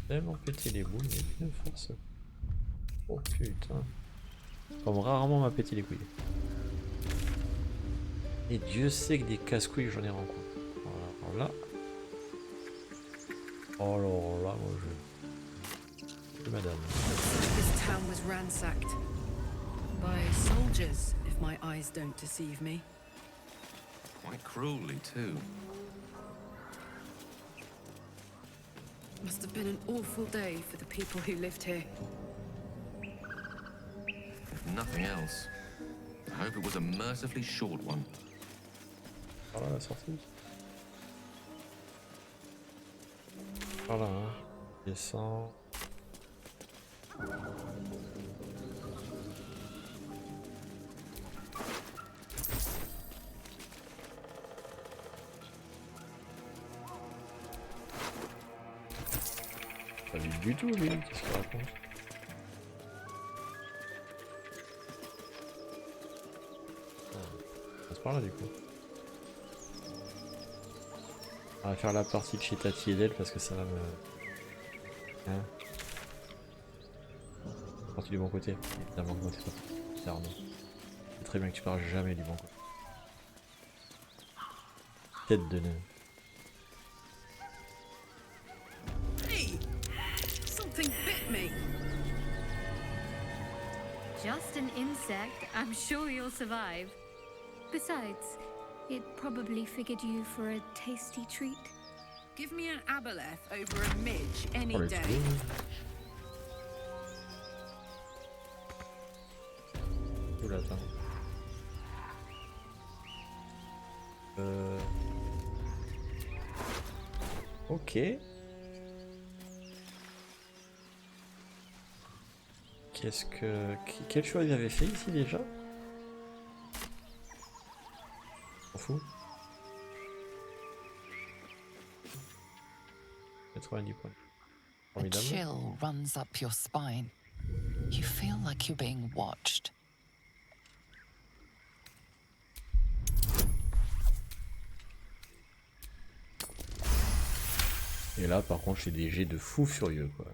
Tellement péter les boules, mais bien force. Oh putain. Comme rarement m'a pété les couilles. Et Dieu sait que des casse-couilles j'en ai rencontré. Alors là. Alors là, moi je... Madame. This town was ransacked. By soldiers, if my eyes don't deceive me. Quite cruelly, too. Must have been an awful day for the people who lived here. If nothing else, I hope it was a mercifully short one. Par là la sortie. Voilà, hein. Descend. Pas vite du tout lui, qu'est-ce qu'il raconte? On passe par là du coup. On va faire la partie de chez Tati et d'elle parce que ça va me... Hein, partie du bon côté, évidemment que moi c'est pas clairement. C'est très bien que tu parles jamais du bon côté. Tête de nœud. Hey! Something bit me! Just an insect. I'm sure you'll survive. Besides, it probably figured you for a tasty treat. Give me an aboleth over a midge any Oh, les day. trous. Oula, attends. Ok. Qu'est-ce que... Quel choix il avait fait ici déjà? On s'en fout. 90 points. A Formidable. chill runs up your spine. You feel like you're being watched. Et là par contre j'ai des jets de fou furieux quoi.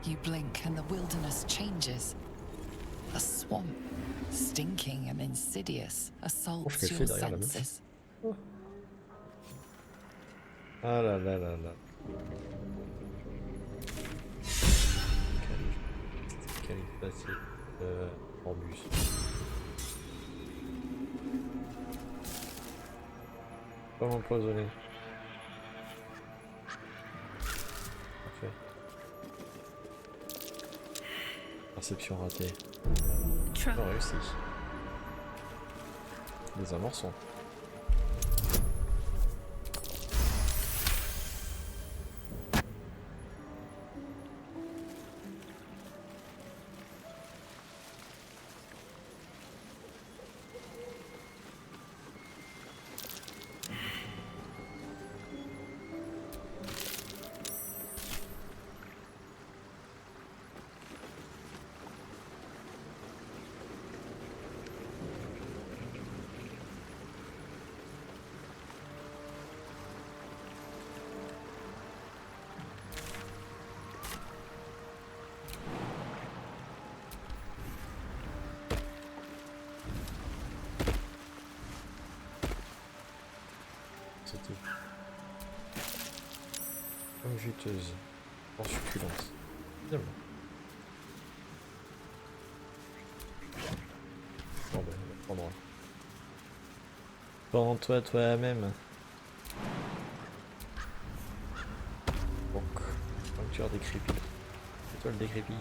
You blink and the wilderness changes. A swamp, stinking and insidious, assaults qu'elle fait your derrière la meuf. senses. Ah là là là là. Quel passé en bus. Pas m'empoisonner. Parfait. Perception ratée. On a réussi. Des amorçons. C'était comme juteuse, en succulente. Finalement. Bon ben, on va prendre un. Prends-toi toi-même. Donc, puncture décrépit. C'est toi le décrépit.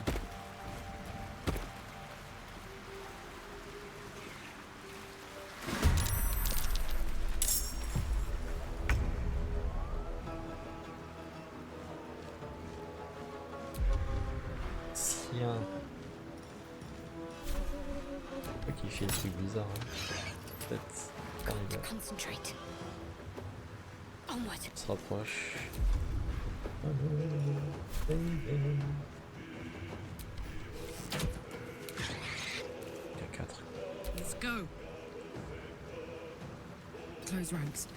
Qui fait des trucs bizarres. Hein. Peut-être. Concentrate. Onward. On se rapproche. Il y a 4. Let's go. Close ranks.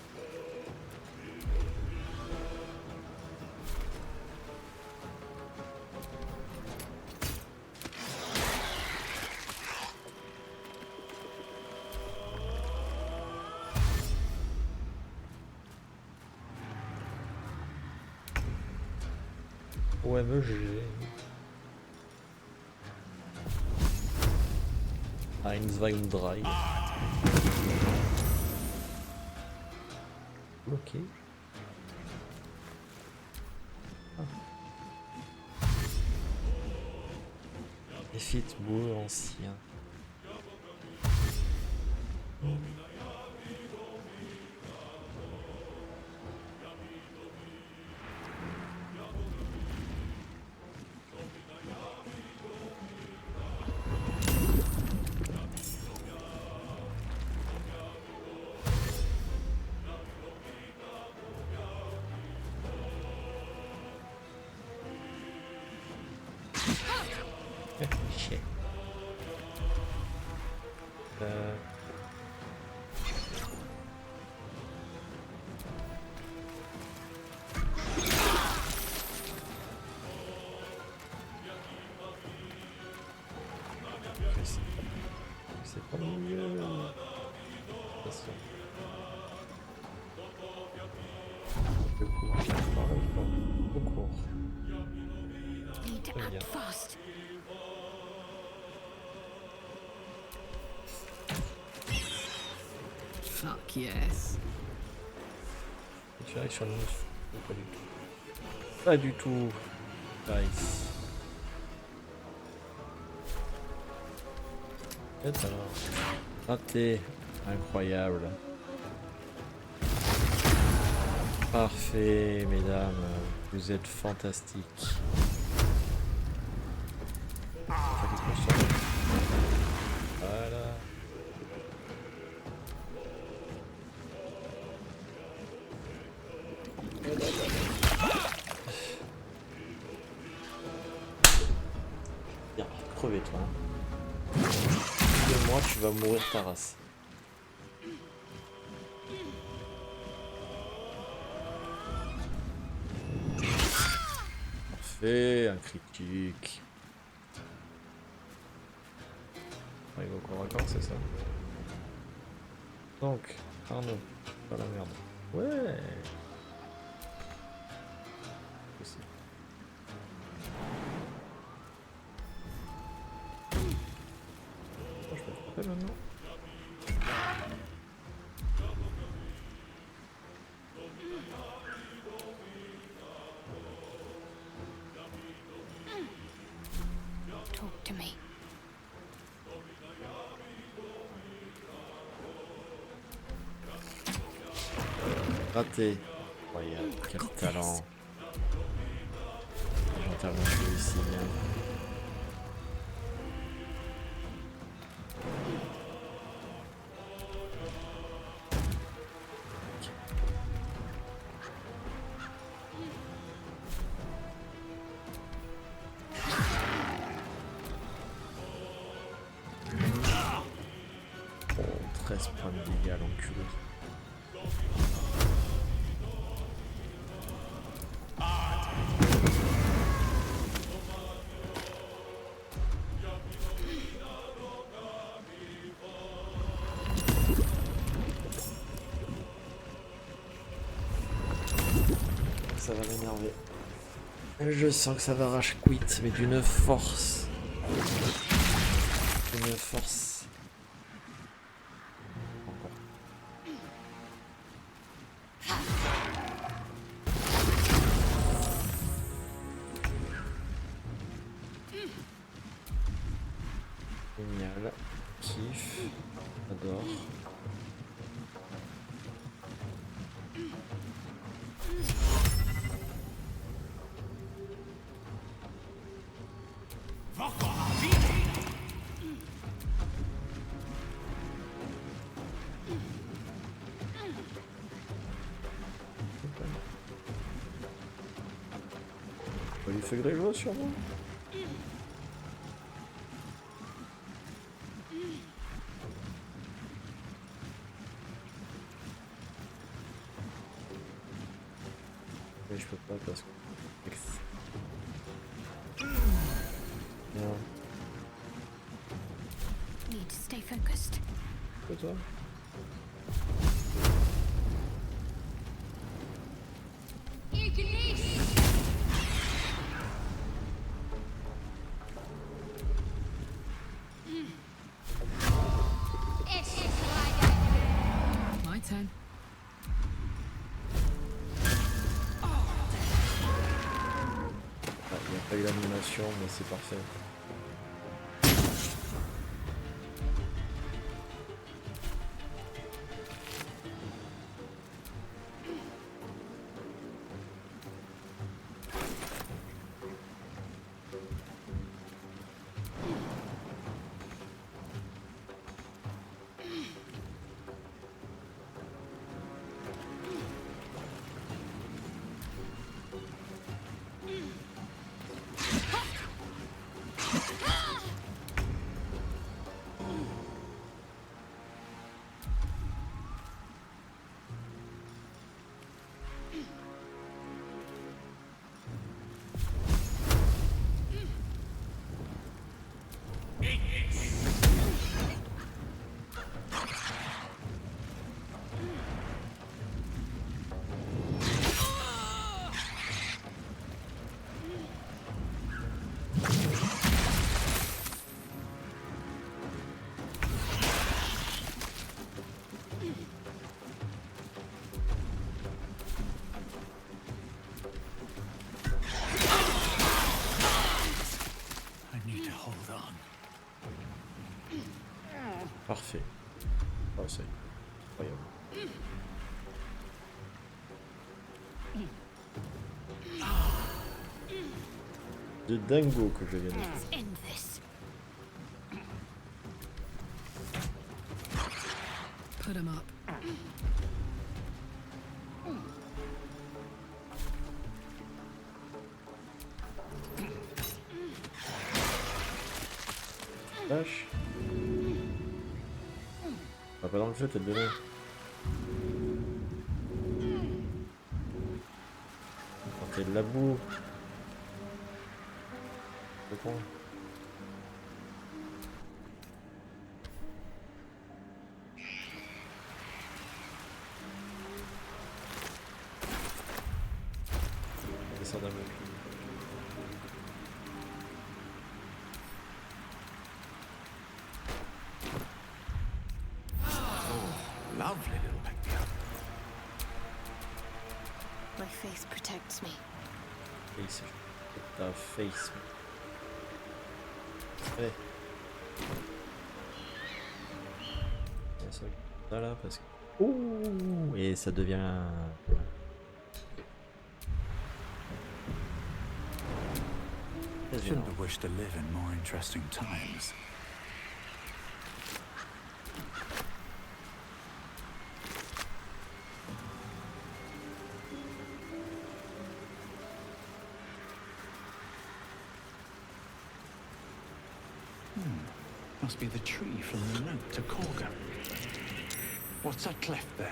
OMG. reviendra. Ok. Ah. Effet beau ancien. Shit. C'est pas mieux. Attention. Le cours, au cours. Need to act fast. Fuck yes. Tu arrives sur le mousse. Pas du tout. Pas du tout. Nice. Peut-être alors. Raté. Incroyable. Parfait, mesdames. Vous êtes fantastiques. Voilà. Bien, crevez toi. Moi, tu vas mourir ta race. Parfait, un critique. Il va au corps à corps, c'est ça. Donc, Arnaud, pas la merde. Ouais. Possible. Oh, je peux frapper maintenant. Talk to me. Raté. Incroyable, quel talent. J'interviens ici. Oh, 13 points de dégâts, l'enculé. Ça va m'énerver. Je sens que ça va rage quit, mais d'une force. D'une force. Encore. Génial. Kiff. J'adore. Il fait grégeois sur moi. Mais je peux pas parce que... Non. Need to stay focused. C'est toi. My turn. Il n'y a pas eu l'animation, mais c'est parfait. Parfait. Oh, c'est incroyable. De dingo que je viens de faire. Put him up. Vache. Va pas dans le jeu, tête de l'air. Quand t'es de la boue. C'est con. Descendre un peu. Lovely little picture. My face protects me. Face. Ta face. Allez. Ça là parce que. Ouh, et ça devient. Shouldn't have wished to live in more interesting times. Must be the tree from the note to Korga. What's that cleft there?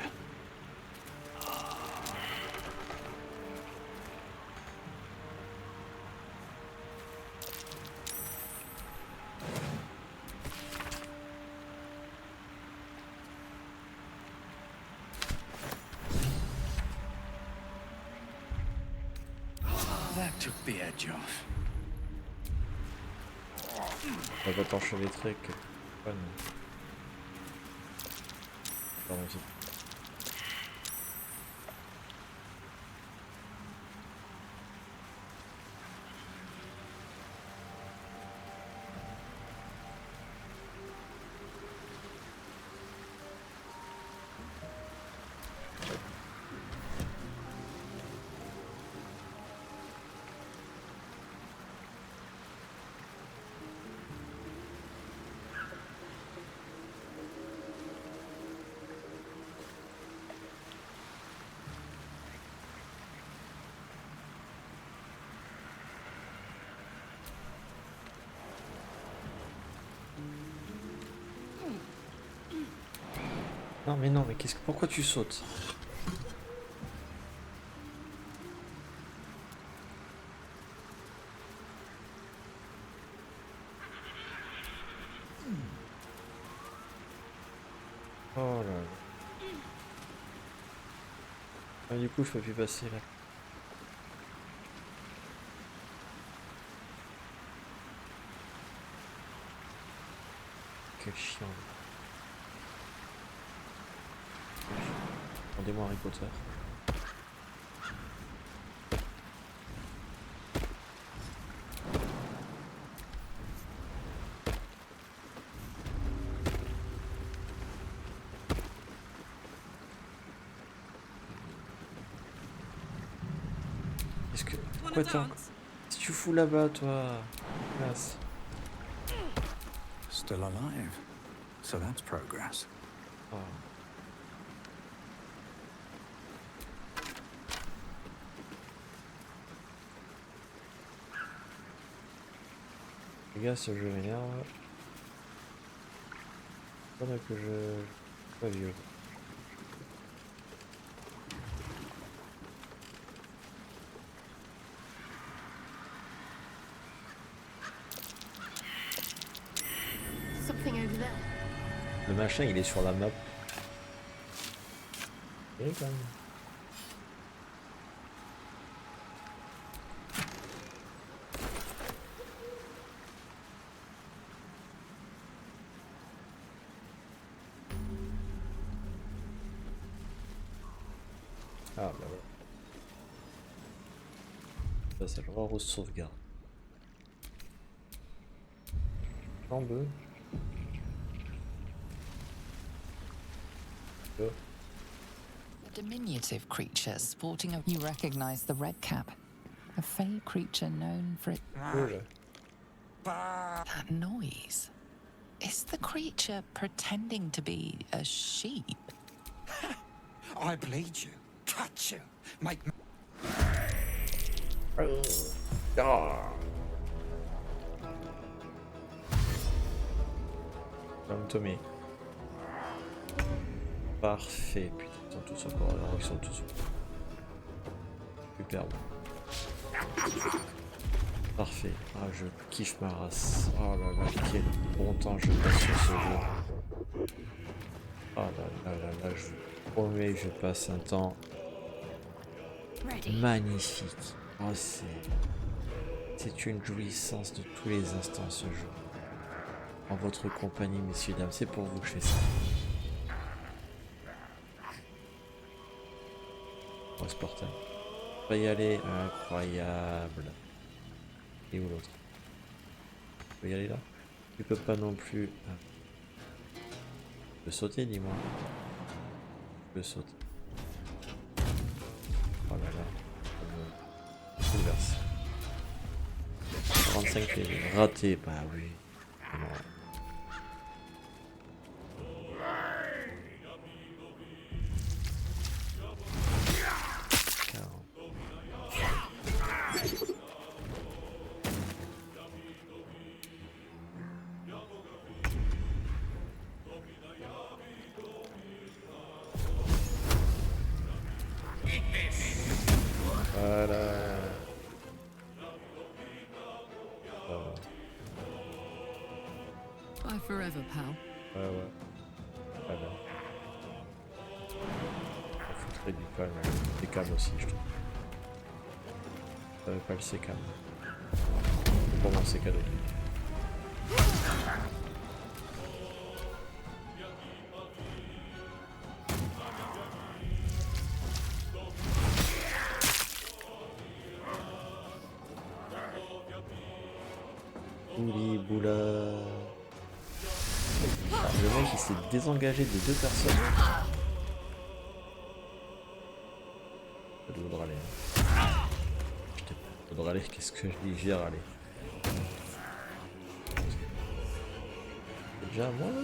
That took the edge off. On va pas t'enchevêtrer que. Pardon, c'est. Non, mais qu'est-ce que. Pourquoi tu sautes? Oh là là. Ah, du coup, je peux plus passer là. Quel chien. Rendez-moi Harry Potter. Est-ce que... Pourquoi t'es encore... Si tu fous là-bas, toi... Classe. Still alive. So that's progress. Oh. Les gars, ce jeu m'énerve. Pendant que je... Pas vieux. Something over there. Le machin, il est sur la map. Et quand même. Ah bah voilà. Ça, c'est le rose sauvegarde. En deux. A diminutive creature sporting a... You recognize the red cap. A fey creature known for it. That noise. Is the creature pretending to be a sheep? I bleed you, cut you, make me... Comme Tommy. Parfait, putain, ils sont tous encore là, ils sont tous. Superbe. Parfait. Ah, je kiffe ma race. Oh là là, quel bon temps je passe sur ce jeu. Oh là là là là, je vous promets que je passe un temps magnifique. Oh, c'est une jouissance de tous les instants ce jeu. En votre compagnie, messieurs, dames, c'est pour vous que je fais ça. On va se porter. On va y aller. Incroyable. Et où l'autre? Tu peux y aller là? Tu peux pas non plus. Ah. Tu peux sauter, dis-moi. Tu peux sauter. Oh là là. Ça me bouleverse. 35 PV. Raté. Bah oui. Non. Bye forever, pal. Ouais. Voilà. On foutrait du calme. Des calmes aussi, je trouve. Ça veut pas le c'est calme. Pour moi, c'est cadeau. Bouli boula. Le mec il s'est désengagé de 2 personnes. Ça doit râler. Putain, ça doit râler, qu'est-ce que je dis? J'ai râlé. C'est déjà à moi là?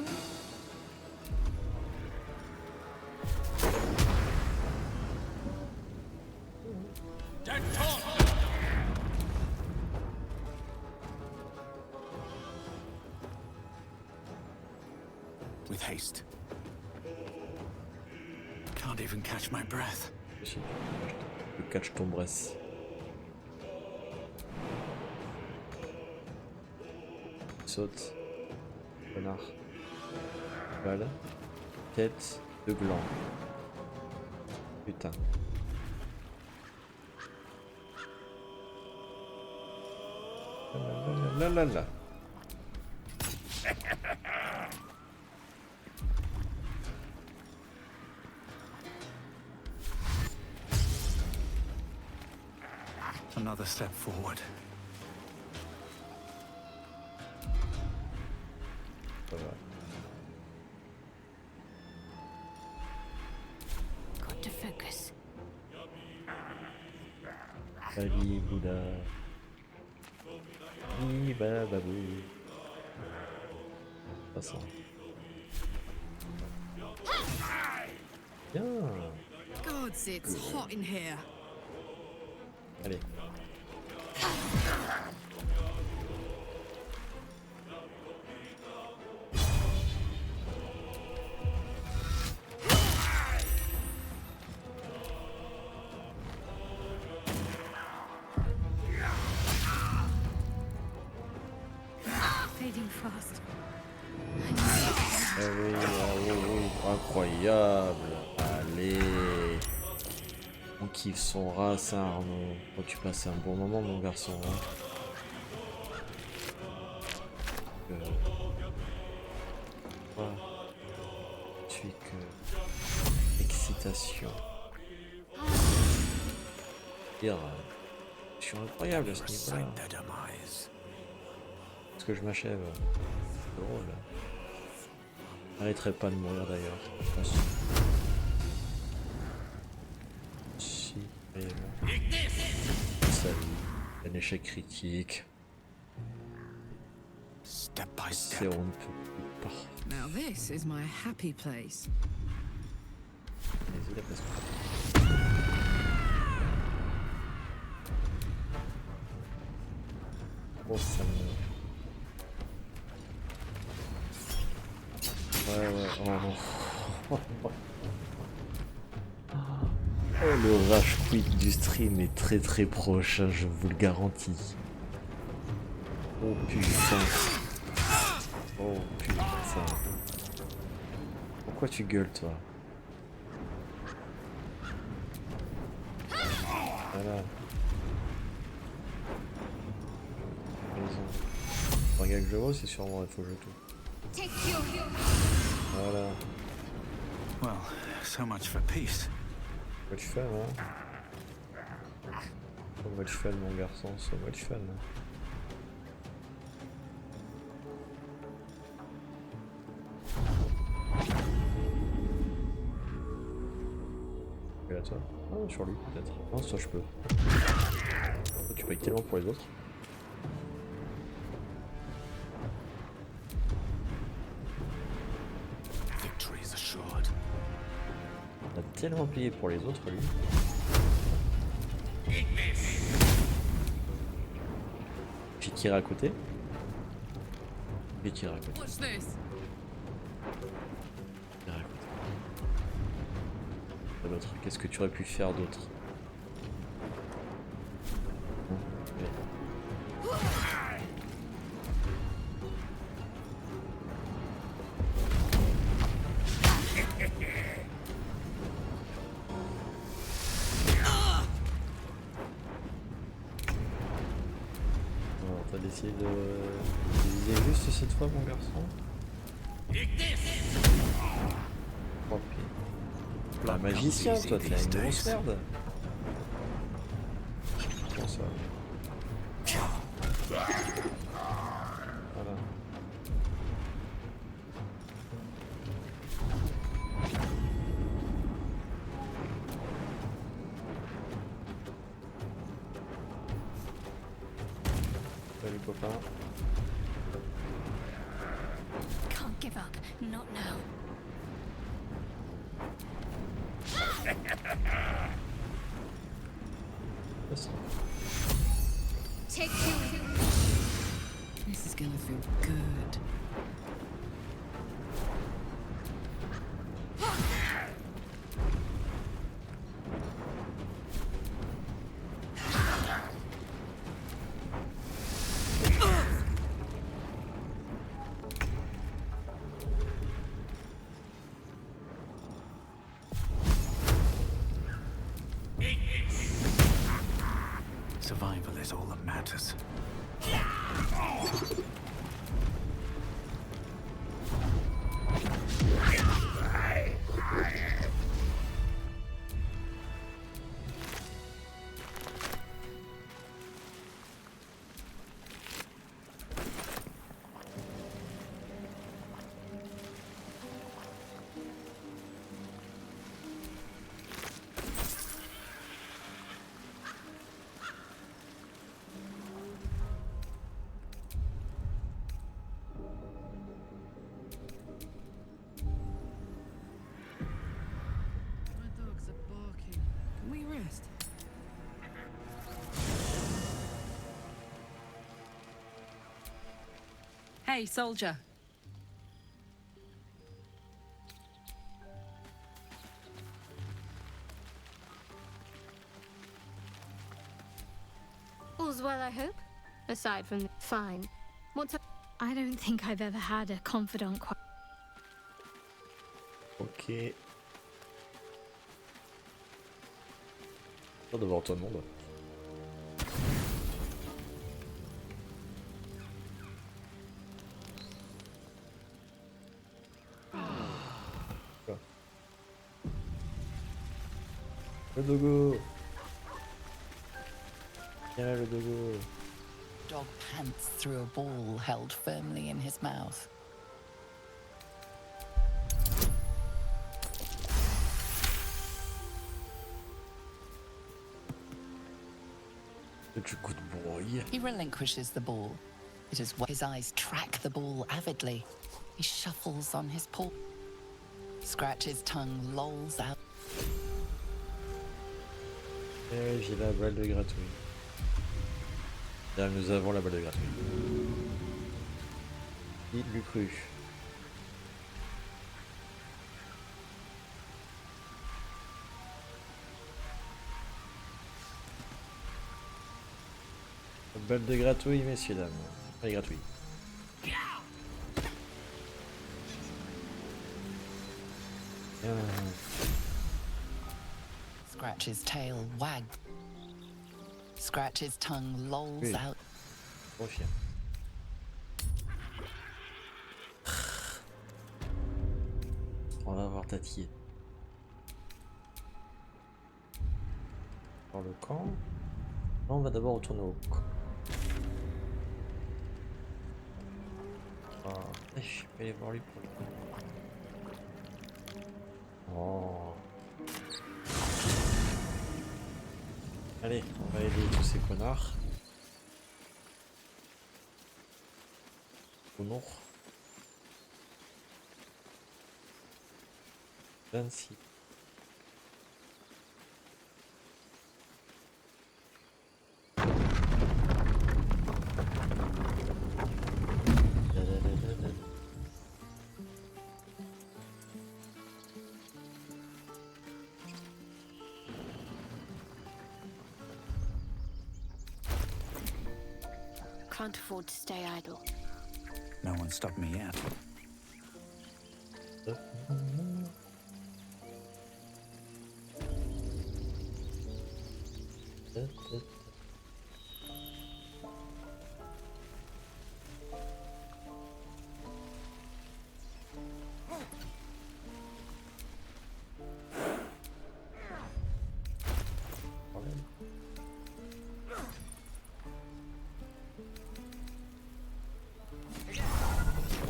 With haste. Can't even catch my breath. Si, je catch ton breath. Saute. Connard. Voilà. Tête de gland. Putain. La la la. Another step forward. Ça va. Got to focus. Salut Bouddha. Babou. Passons. Bien. God, it's hot in here. Allez. Fading fast. Ah oui, incroyable. Allez. On kiffe son race, hein, Arnaud. Oh, tu passes un bon moment, mon garçon. Hein. Excitation. Dire, je suis incroyable à ce niveau-là. Est-ce que je m'achève? C'est drôle. J'arrêterai pas de mourir d'ailleurs. Si, salut. Un échec critique. Step by C'est step. on ne peut plus pas. Now this is my happy place. Désolé parce que... Oh ça me... Ouais, oh non. Oh, le rage quit du stream est très très proche, hein, je vous le garantis. Oh putain. Oh putain. Pourquoi tu gueules toi? Voilà. Regarde que je vois, c'est sûrement il faut que je tout. Voilà. Well, so much for peace. So much fun, hein? So much fun, mon garçon, so much fun. Et là, toi? Ah, sur lui, peut-être. Non, ça je peux. Oh, tu payes tellement pour les autres. Victory is assured. On a tellement payé pour les autres, lui. J'ai tiré à côté. J'ai tiré à côté. Watch this. Tiré à côté. L'autre, qu'est-ce que tu aurais pu faire d'autre? On va essayer de viser juste cette fois, mon garçon. Oh, putain. Un magicien, toi, t'es une grosse merde. Comment ça? Voilà. Salut copain. Can't give up. Not now. Take you. This is gonna feel good. Survival is all that matters. Hey, soldier. All's well, I hope? Aside from fine. What's up? I don't think I've ever had a confidant quite. Ok. Pas devant tout le monde. Le dogo. Viens là, le dogo. Dog pants through a ball held firmly in his mouth. Such a good boy. He relinquishes the ball. It is his eyes track the ball avidly. He shuffles on his paw. Scratch's tongue lolls out. Et j'ai la balle de gratouille. Là, nous avons la balle de gratouille. Il l'eût cru. La balle de gratouille, messieurs, dames. Allez, gratuit. Scratch his tail, wag. Scratch his tongue, lolls out. Bon chien. On va voir tatillé. Dans le camp. Là, on va d'abord retourner au camp. Ah, je suis pas allé voir lui pour le coup. Oh. Allez, on va aider tous ces connards. Ou non. 26. Can't afford to stay idle. No one stopped me yet.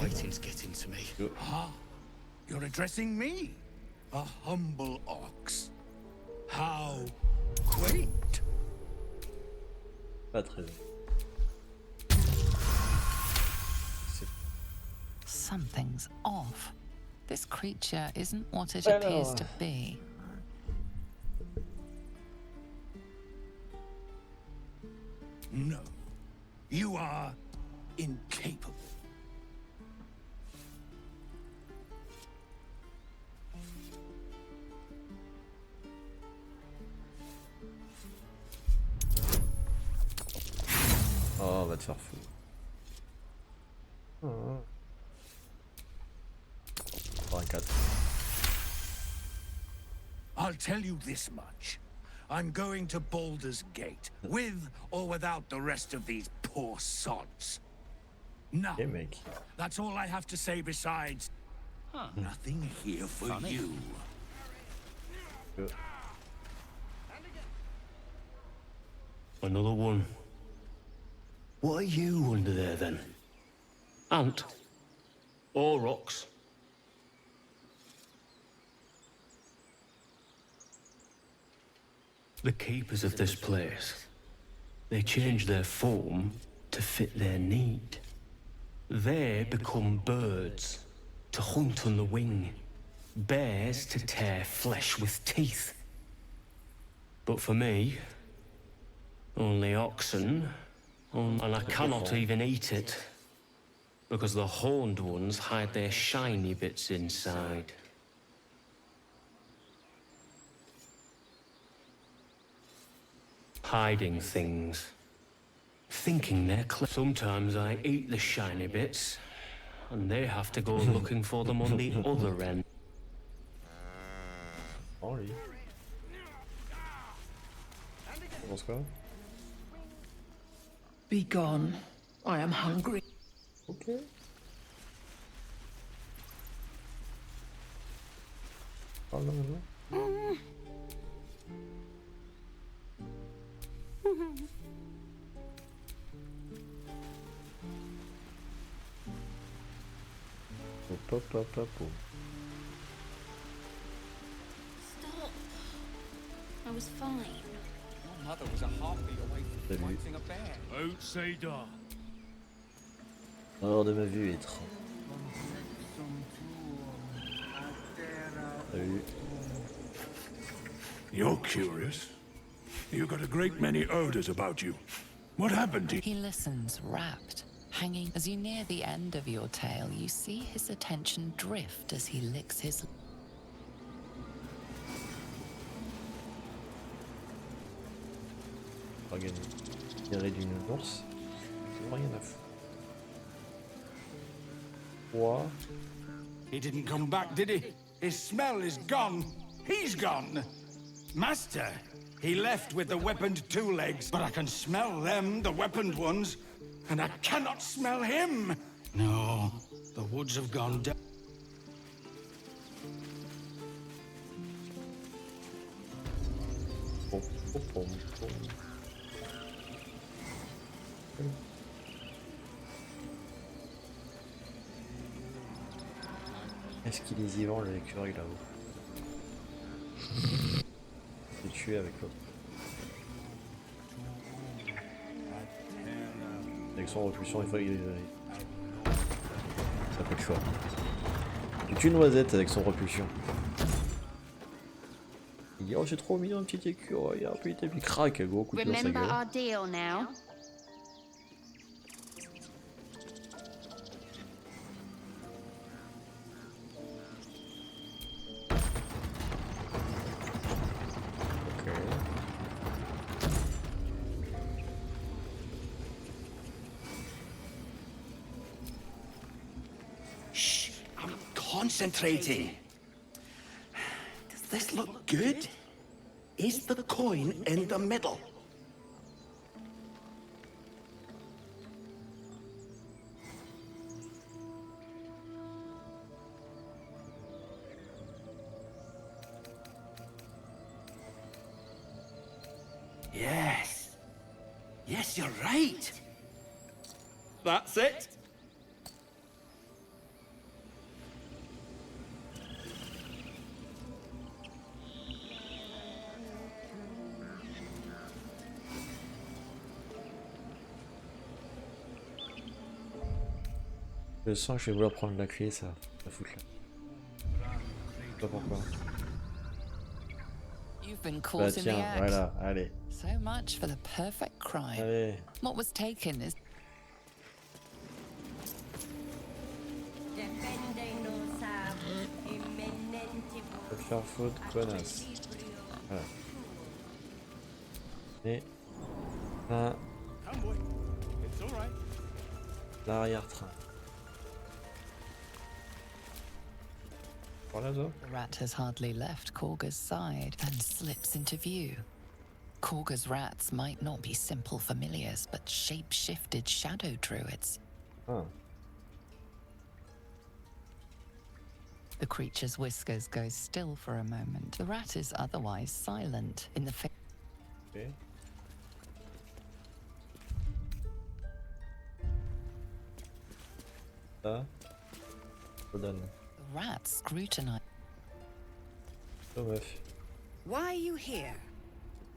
Waiting's getting to me. Huh? You're addressing me? A humble ox. How quaint. Pas très. Something's off. This creature isn't what it appears to be. No. You are incapable. Oh, va te faire fou. Oh, un 4. I'll tell you this much. I'm going to Baldur's Gate, with or without the rest of these poor sods. Now, that's all I have to say besides... Nothing here for you. Another one. What are you under there, then? Ant? Or rocks? The keepers of this place, they change their form to fit their need. They become birds, to hunt on the wing, bears to tear flesh with teeth. But for me, only oxen, and I cannot even eat it, because the horned ones hide their shiny bits inside. Hiding things. Thinking they're clever. Sometimes I eat the shiny bits, and they have to go looking for them on the other end. Sorry. Let's go. Be gone. I am hungry. Okay. Parle maintenant. Hop, hop, hop, hop. Stop. I was fine. Your mother was a heartbeat away from fighting a bear. Don't say that. Hors de ma vue, étrange. Salut. You're curious. You got a great many odors about you. What happened to you? He listens, rapt, hanging. As you near the end of your tale, you see his attention drift as he licks his... Tirer d'une ours, c'est rien à foutre. What? He didn't come back, did he? His smell is gone. He's gone. Master, he left with the weaponed two legs, but I can smell them, the weaponed ones, and I cannot smell him. No, the woods have gone down. Est-ce qu'il est vivant l'écureuil là-haut? Je l'ai tué avec l'autre. Avec son repulsion, il faut qu'il... Ça fait le choix. Il tue une noisette avec son repulsion. Il dit oh c'est trop mignon un petit écureuil, ah putain, puis craque, gros coup de pied dans sa Remember gueule. our deal now. Shh, I'm concentrating. Does this look good? Is the coin in the middle? Yes. Yes, you're right. That's it. Je sens que je vais vouloir prendre la clé, ça fout là. Je sais pas pourquoi. You've been Bah caught in the tiens, act. voilà, allez. So much for the perfect crime. Allez. What was taken is Pas te faire faute, connasse. Voilà. Et... un... l'arrière-train. Voilà ça. the rat has hardly left Korga's side and slips into view. Korga's rats might not be simple familiars, but shape-shifted shadow druids. Ah. The creature's whiskers go still for a moment. The rat is otherwise silent in the face. Okay. Ça. Je donne. The rat scrutinizes. Oh meuf. Why are you here?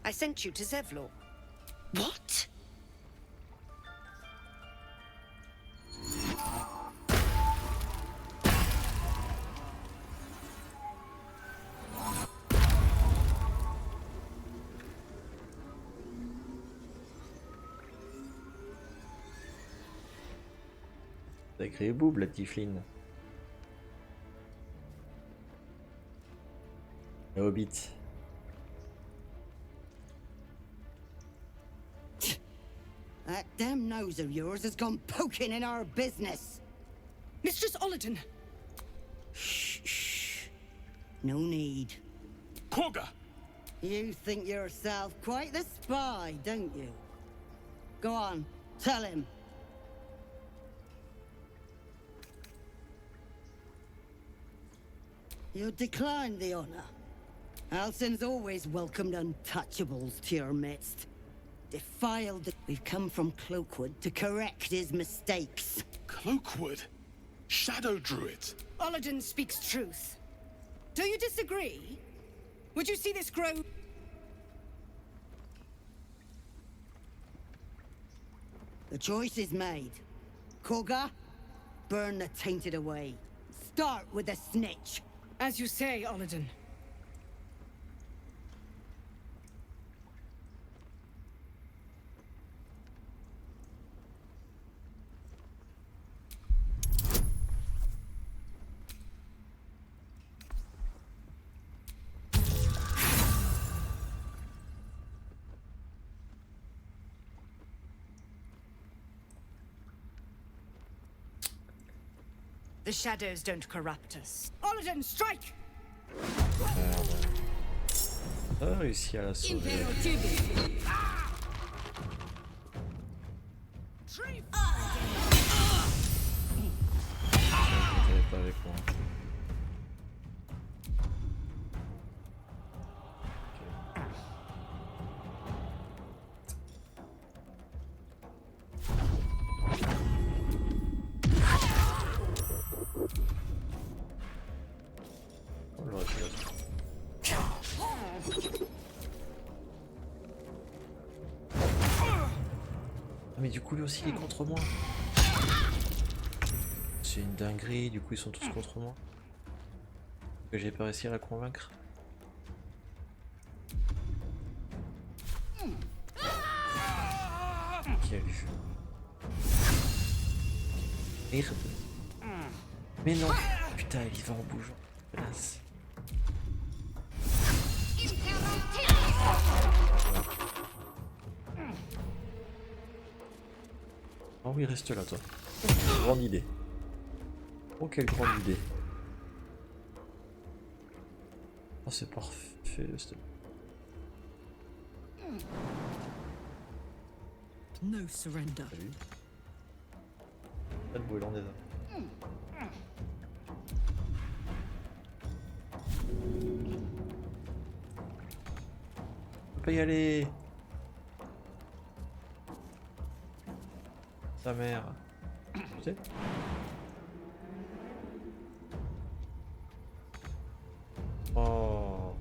I sent you to Zevlor. What? T'as créé Boob la Tifline. Le Hobbit. That damn nose of yours has gone poking in our business. Mistress Ollerton! Shh, shh. No need. Korga! You think yourself quite the spy, don't you? Go on, tell him. You declined the honor. Alson's always welcomed untouchables to your midst. Defiled the... We've come from Cloakwood to correct his mistakes. Cloakwood? Shadow druids? Ollerton speaks truth. Do you disagree? Would you see this grow... The choice is made. Korga, burn the tainted away. Start with the snitch. As you say, Ollerton. The shadows don't corrupt us. Oladen, strike! On a réussi à la sauver. T'avais pas avec moi. Ah mais du coup lui aussi il est contre moi. C'est une dinguerie, du coup ils sont tous contre moi. Que j'ai pas réussi à la convaincre. Quel jeu. Merde. Mais non. Putain il y va en bougeant. Place. Oh oui, reste là, toi. Grande idée. Oh, quelle grande idée. Oh, c'est parfait. No surrender. Salut. Pas de brûlant déjà. On peut pas y aller. Ta mère. Tu sais? Oh.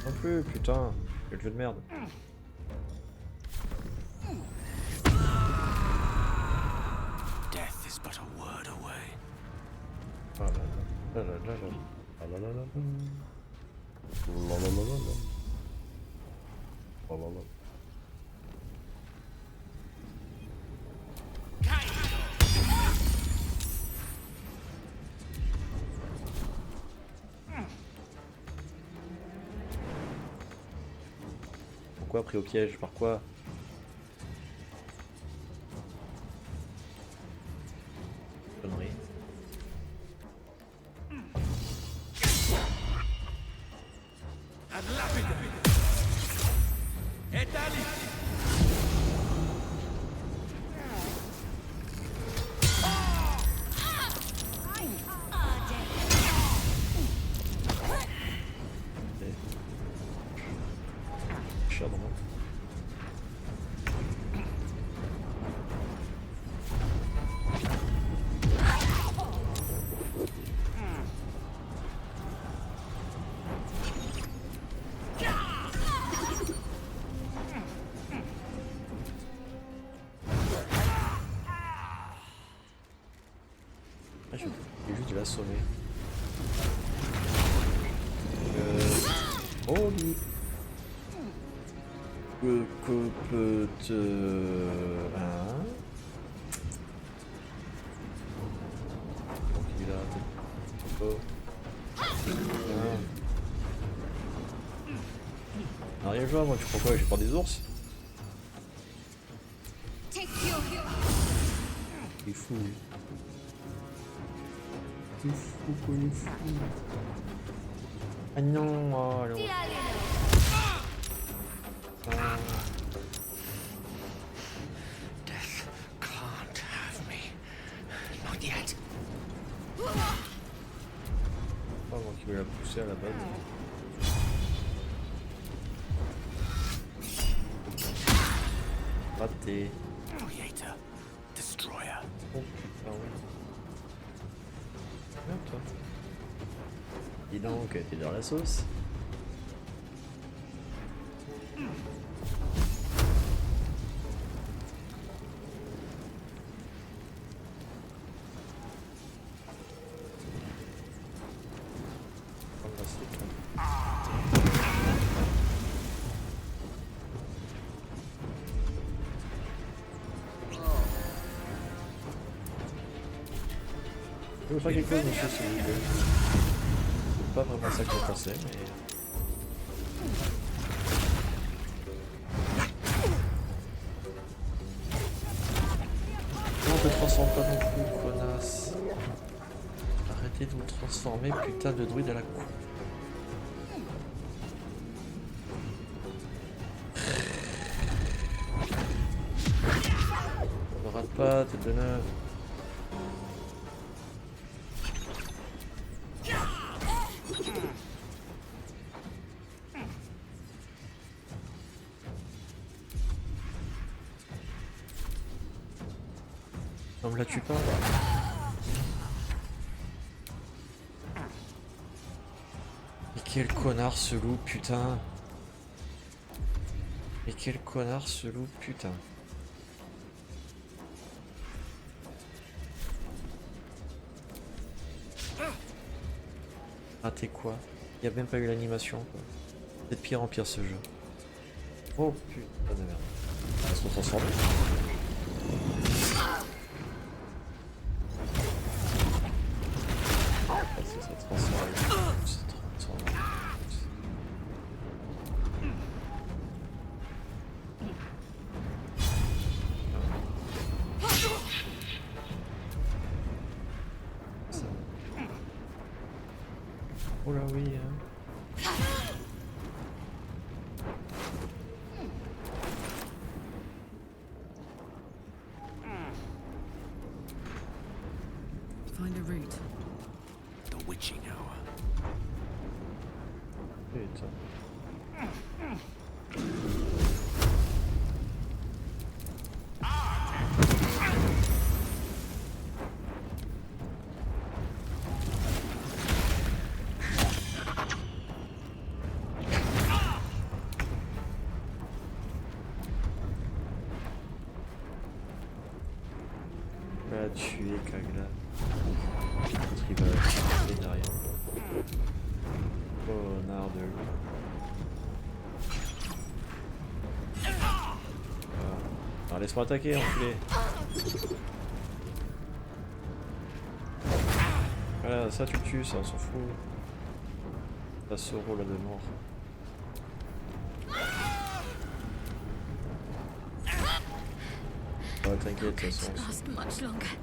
Non plus, putain. Quel jeu de merde. Death is but a word away. Oh là là là là là. Oh là là là là. Oh là là là là. Oh là là. Pourquoi pris au piège? Par quoi? Connerie. Je vais juste l'assommer. Oh oui. Que peut-être... Hein? Donc il a... Oh. Ah. Rien joué, moi tu crois quoi? J'ai pas des ours? Il est fou lui. Il est fou quoi, il est fou. Ah non, oh, alors... Death can't have me. Not yet. Oh, moi qui vais la pousser à la base. Raté. Creator, destroyer. Oh putain, oui. Merde, toi. Dis donc, t'es dans la sauce. Je veux faire quelque chose, monsieur, s'il vous plaît. C'est pas vraiment ça que je pensais, mais... Non, transforme pas non plus, connasse. Arrêtez de vous transformer, putain de druide à la con. Ne rate pas, tête de neuf. Non, me la tue pas. Mais quel connard ce loup, putain. Mais quel connard ce loup, putain. Raté quoi? Il n'y a même pas eu l'animation quoi. C'est de pire en pire ce jeu. Oh putain de merde. On va se transformer. C'est ça transforme. C'est transforme. Oh là oui hein. Find a route. The witching hour. Putain. Va tuer Kagla. Il va tuer derrière. Connard de loup. Alors laisse-moi attaquer, enculé. Voilà, ça tu le tues, ça on s'en fout. T'as ce rôle là de mort. Oh t'inquiète, de toute façon. Last much longer.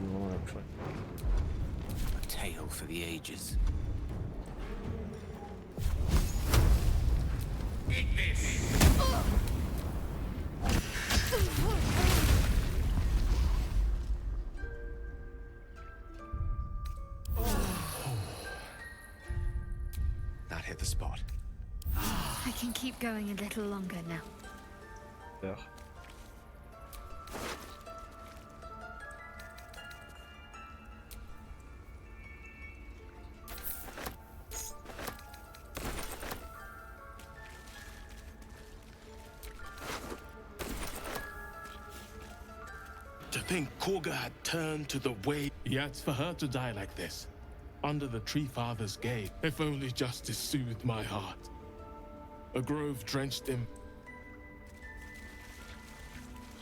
Non, là, ouais. A tale for the ages. Eat this. That hit the spot. I can keep going a little longer now. Peur. To think Korga had turned to the way. Yet for her to die like this, under the Tree Father's gate, if only justice soothed my heart. A grove drenched in.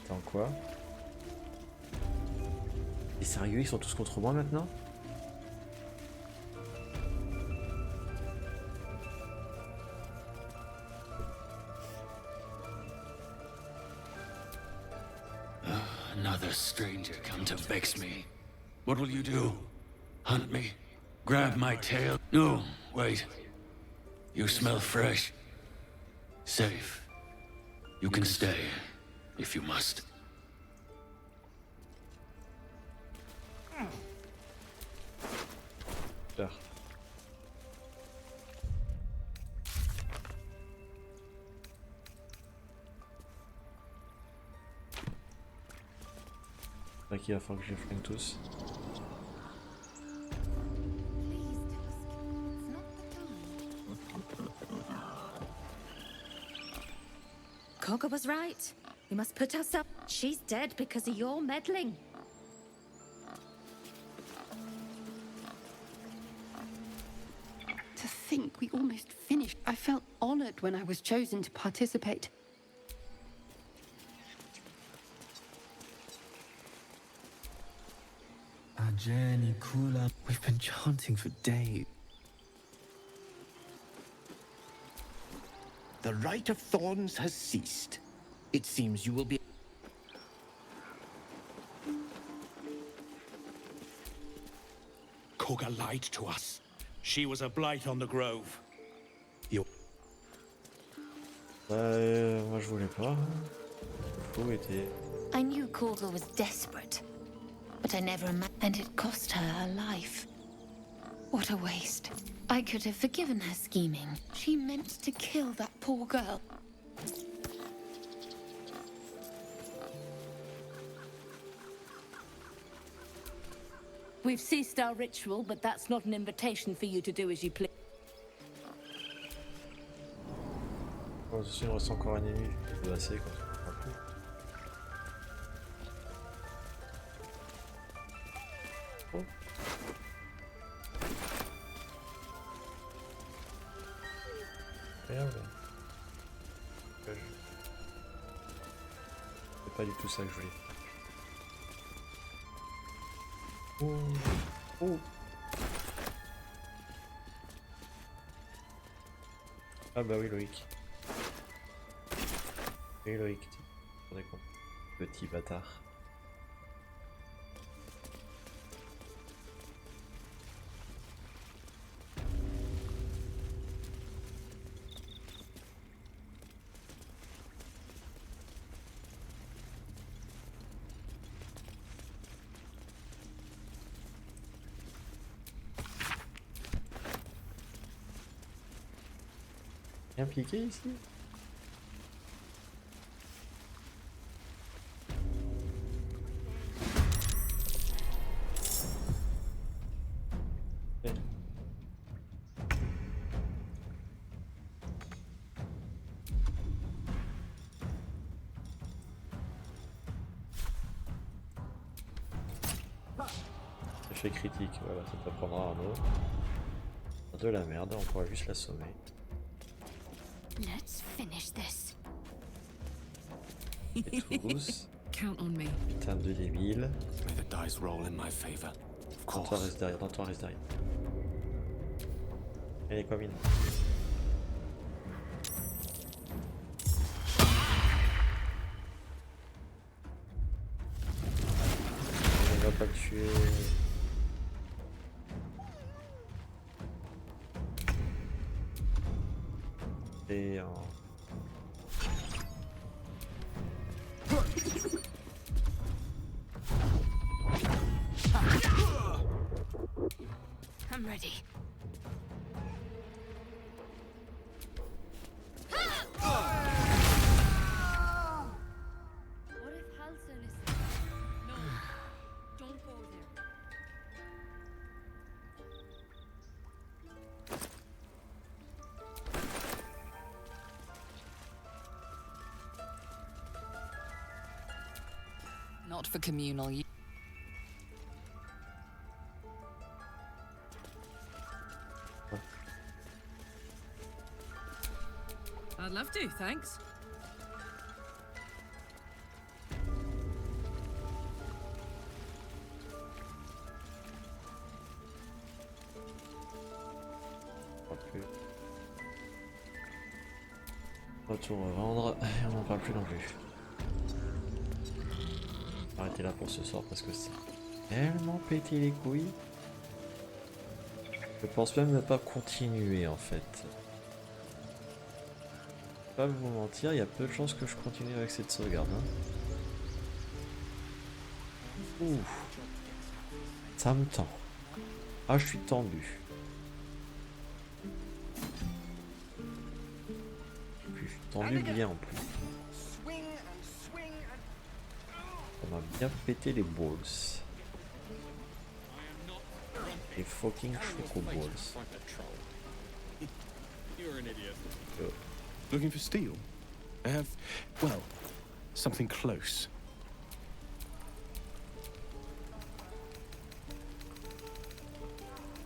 Attends quoi? Et sérieux, ils sont tous contre moi maintenant? Another stranger come to vex me. What will you do? Hunt me? Grab my tail? No, wait. You smell fresh. Safe. You can stay, if you must. Peur. Qu'il va falloir que je les flingue tous. Korga was right. We must put ourselves. She's dead because of your meddling. To think we almost finished. I felt honored when I was chosen to participate. Our journey, Kula. We've been chanting for days. The Rite of Thorns has ceased. It seems you will be... Korga lied to us. She was a blight on the grove. Moi je voulais pas. Faut était. I knew Korga was desperate, but I never imagined, and it cost her her life. What a waste. I could have forgiven her scheming. She meant to kill that poor girl. We've ceased our ritual, but that's not an invitation for you to do as you please. Oh, il reste encore un ennemi. Je vais assez quoi. Oh. Merde. C'est pas du tout ça que je voulais. Oh. Oh. Ah bah oui Loïc. Oui Loïc, tu compte. Petit bâtard. Bien piqué ici. Effet critique, voilà, ça t'apprendra un autre. De la merde, on pourra juste l'assommer. Let's finish this. Et tous. Count on me. Putain de débile. May the dice roll in my favor. Of course. Toi reste derrière, toi reste derrière. Allez, comme une. On va pas le tuer. Et I'm ready. What if Halson is... No, don't go there. Not for communal use. I'd love to, thanks. Retour revendre, et on n'en parle plus non plus. Arrêtez là pour ce soir parce que c'est tellement pété les couilles. Je pense même ne pas continuer en fait. Pas vous mentir, il y a peu de chances que je continue avec cette sauvegarde. Hein. Ouh. Ça me tend. Ah, je suis tendu. Je suis tendu bien en plus. On va bien péter les balls. Les fucking choco balls. You're an idiot. Looking for steel? I have, well, something close.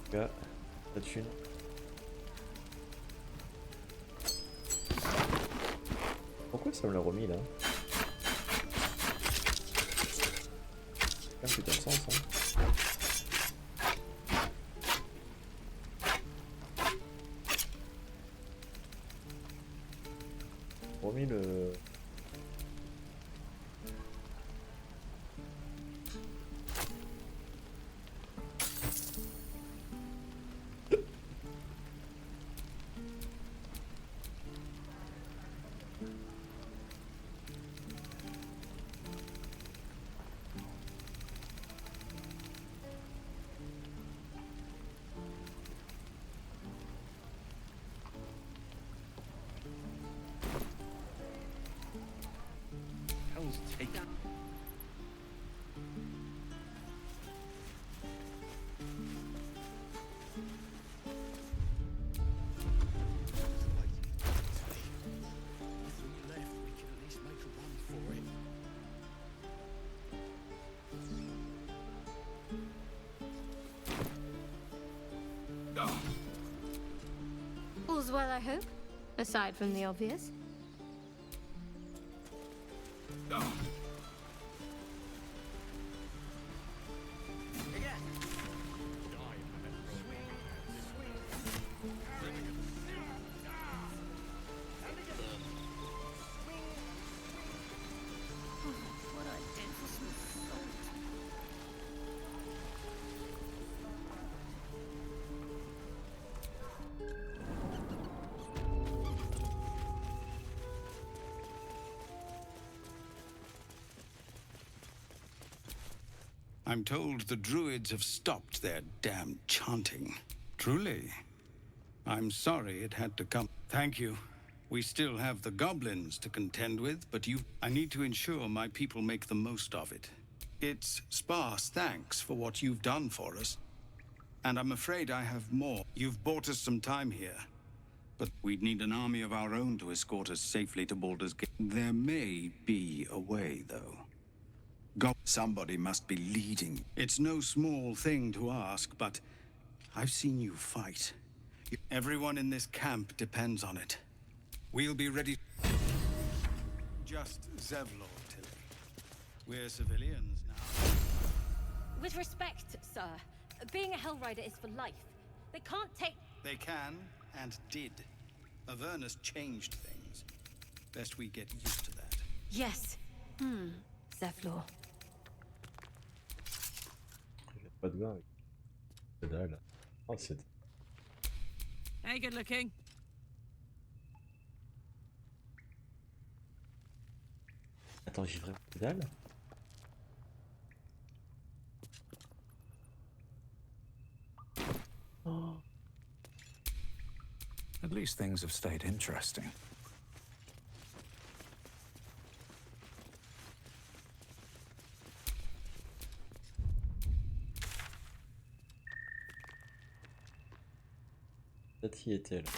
Gars, la thune. Pourquoi ça me l'a remis là? C'est un putain de sens hein. mis le... All's well, I hope, aside from the obvious. I'm told the druids have stopped their damn chanting. Truly. I'm sorry it had to come. Thank you. We still have the goblins to contend with, but I need to ensure my people make the most of it. It's sparse thanks for what you've done for us. And I'm afraid I have more. You've bought us some time here. But we'd need an army of our own to escort us safely to Baldur's Gate. There may be a way, though. Somebody must be leading. It's no small thing to ask, but I've seen you fight. Everyone in this camp depends on it. We'll be ready. Just Zevlor, Tilly. We're civilians now. With respect, sir, being a Hellrider is for life. They can't take... They can, and did. Avernus changed things. Best we get used to that. Yes. Zevlor. Pas de bain. Que dalle. Oh, c'est... Hey, good looking. Attends, j'ai vraiment que dalle. Oh. At least things have stayed interesting. Peut-être y était là.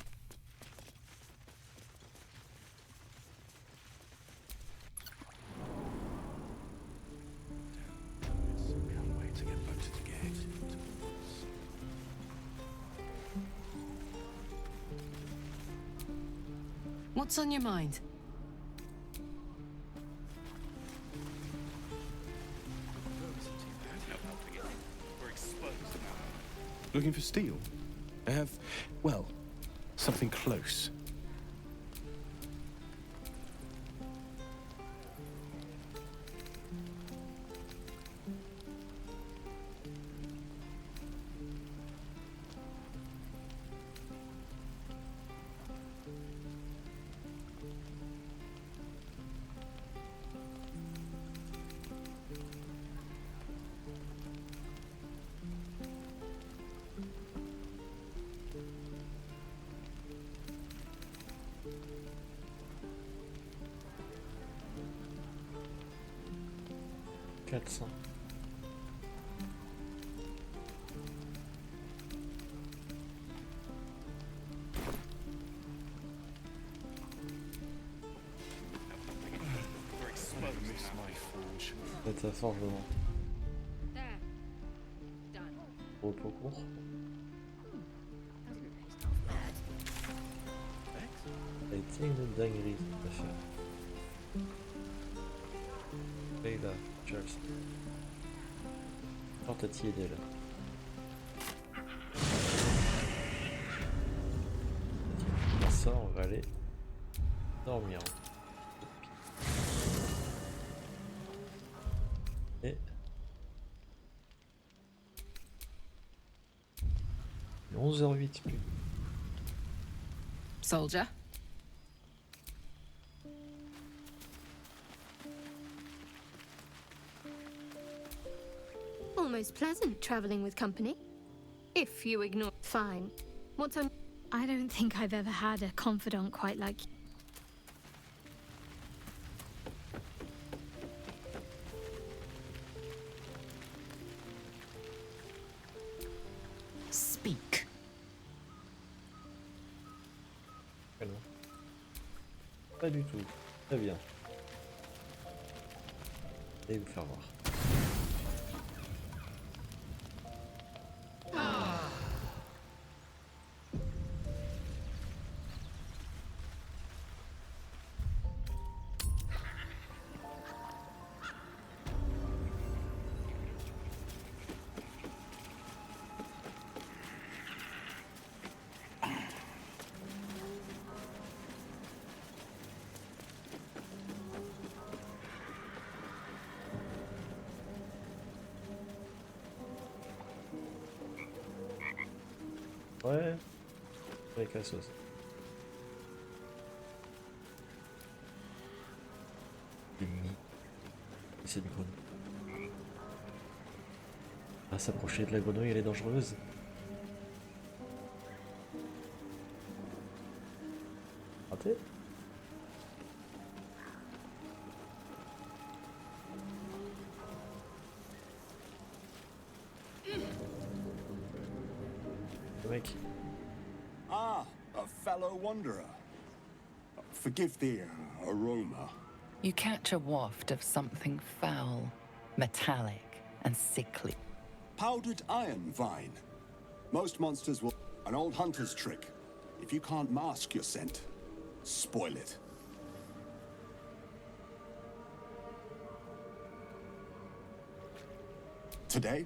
What's on your mind? Looking for steel? I have, well, something close. Peut-être ça forgement. Repos court. Ça a été une dinguerie cette affaire. Et là, Charles. Oh, t'as t'y aidé là. Ça, on va aller dormir. 11h08. Soldier. Almost pleasant traveling with company. If you ignore... Fine. What's on... I don't think I've ever had a confidant quite like you. Speak. Ah non. Pas du tout. Très bien. Allez vous faire voir. Ouais, avec la sauce. Ennemi. C'est une grenouille. Ah, s'approcher de la grenouille, elle est dangereuse. Raté. Le mec. Ah, a fellow wanderer. Forgive the aroma. You catch a waft of something foul, metallic, and sickly. Powdered iron vine. Most monsters will... An old hunter's trick. If you can't mask your scent, spoil it. Today,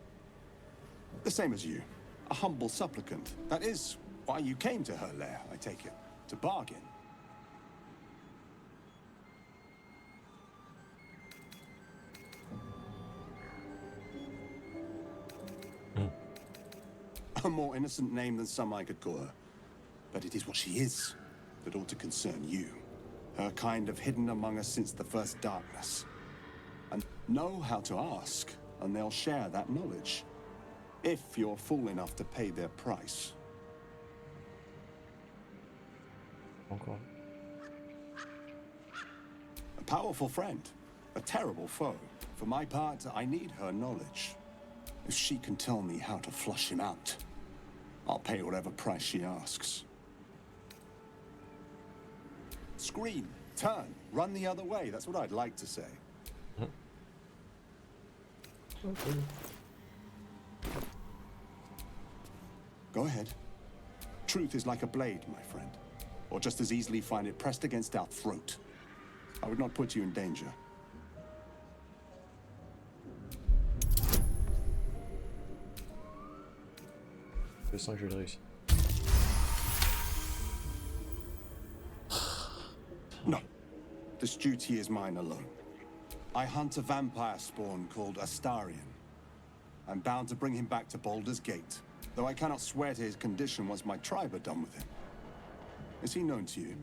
the same as you. A humble supplicant. That is why you came to her lair, I take it. To bargain. A more innocent name than some I could call her. But it is what she is that ought to concern you. Her kind have hidden among us since the first darkness. And know how to ask, and they'll share that knowledge. If you're fool enough to pay their price. Encore. A powerful friend, a terrible foe. For my part, I need her knowledge. If she can tell me how to flush him out, I'll pay whatever price she asks. Scream, turn, run the other way. That's what I'd like to say. Okay. Go ahead. Truth is like a blade, my friend. Or just as easily find it pressed against our throat. I would not put you in danger. Je sens que je vais le réussir. No. This duty is mine alone. I hunt a vampire spawn called Astarion. I'm bound to bring him back to Baldur's Gate, though I cannot swear to his condition once my tribe are done with him. Is he known to you?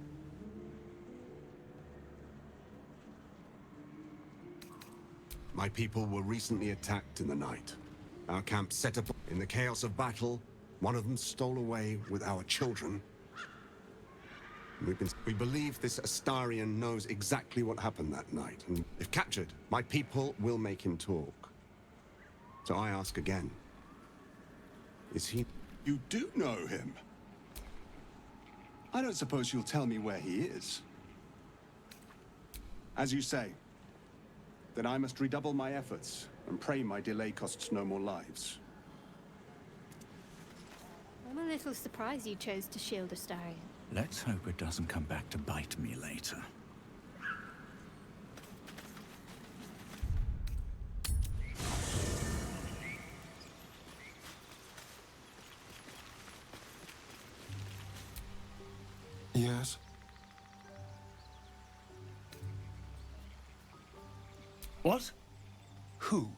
My people were recently attacked in the night. Our camp set up in the chaos of battle. One of them stole away with our children. We believe this Astarion knows exactly what happened that night, and if captured, my people will make him talk. So I ask again, is he... You do know him? I don't suppose you'll tell me where he is. As you say, then I must redouble my efforts and pray my delay costs no more lives. I'm a little surprised you chose to shield Astarion. Let's hope it doesn't come back to bite me later. Yes? What? Who?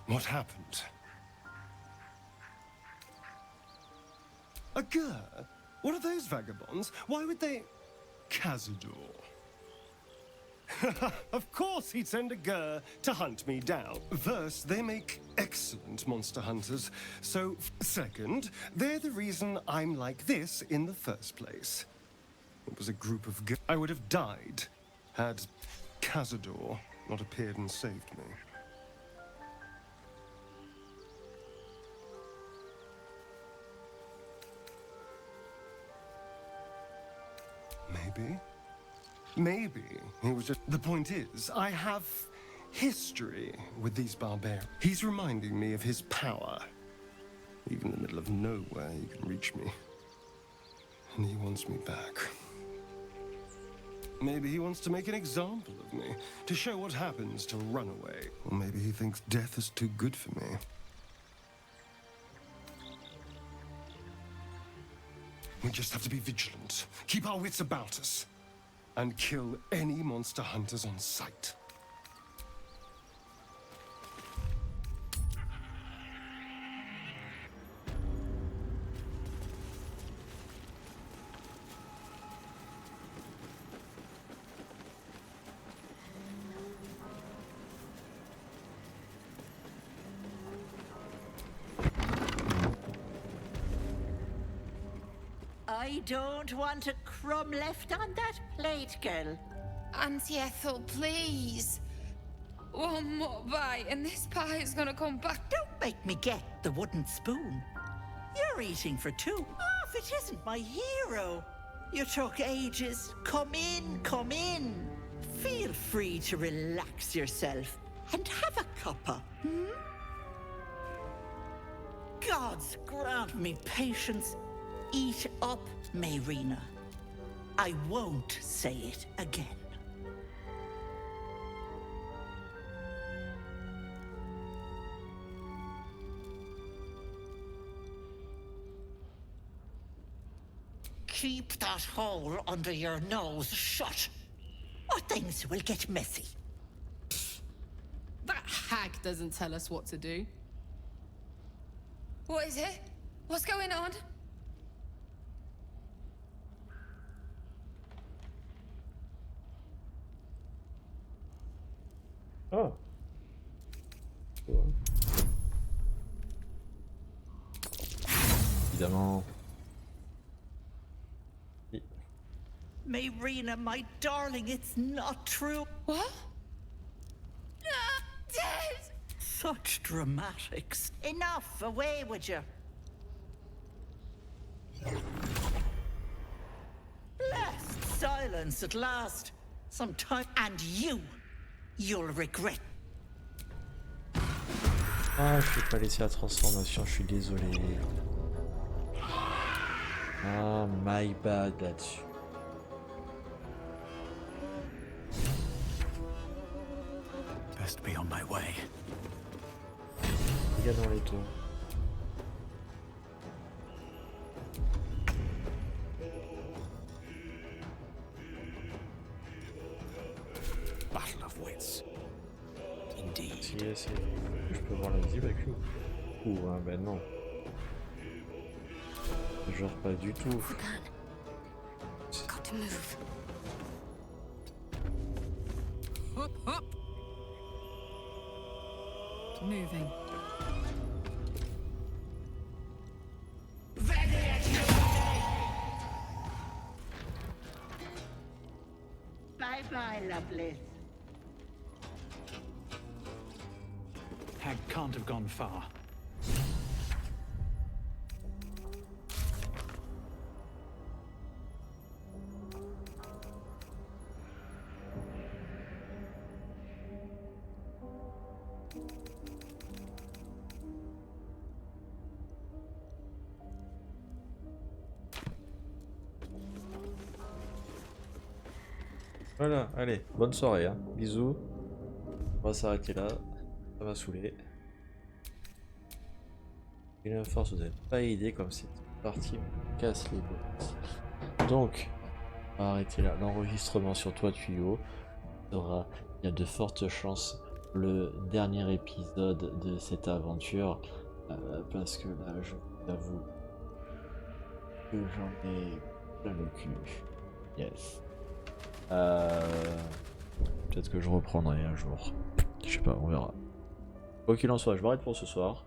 What happened? A gur? What are those vagabonds? Why would they... Cazador. Of course he'd send a gur to hunt me down. First, they make excellent monster hunters. So, second, they're the reason I'm like this in the first place. It was a group of gur... I would have died had Cazador not appeared and saved me. Maybe he was just... The point is, I have history with these barbarians. He's reminding me of his power. Even in the middle of nowhere, he can reach me. And he wants me back. Maybe he wants to make an example of me, to show what happens to run away. Or maybe he thinks death is too good for me. We just have to be vigilant, keep our wits about us, and kill any monster hunters on sight. I don't want a crumb left on that plate, girl. Auntie Ethel, please. One more bite and this pie is gonna come back. Don't make me get the wooden spoon. You're eating for two. Oh, if it isn't my hero. You took ages. Come in, come in. Feel free to relax yourself and have a cuppa. Gods grant me patience. Eat up, Mayrina. I won't say it again. Keep that hole under your nose shut, or things will get messy. That hag doesn't tell us what to do. What is it? What's going on? Oh. Évidemment. Mayrina, my darling, it's not true. What? Dead! Such dramatics. Enough, away with you. Blessed silence at last. Some time, and you'll regret. Ah, je peux pas laisser la transformation, je suis désolé. Ah, my bad là-dessus. Best be on my way. Il y a dans les taux. Battle of wits. Indeed. Si, je peux voir l'invisible avec lui. Ouh, hein, ben non. Genre pas du tout. Got to move. Hop, hop. Moving. Bye-bye, lovely. Hag can't have gone far. Voilà, allez, bonne soirée, hein. Bisous. On va s'arrêter là. Ça m'a saoulé. Et la force, vous n'avez pas idée comme cette partie me casse les bottes. Donc, on va arrêter là. L'enregistrement sur Toit Tuyau sera, il y a de fortes chances, le dernier épisode de cette aventure. Parce que là, je vous avoue, que j'en ai plein le cul. Yes. Peut-être que je reprendrai un jour. Je sais pas, on verra. Quoi qu'il en soit, je m'arrête pour ce soir.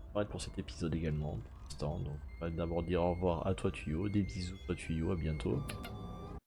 Je m'arrête pour cet épisode également. Donc, on va d'abord dire au revoir à toi Tuyo, des bisous toi Tuyo, à bientôt.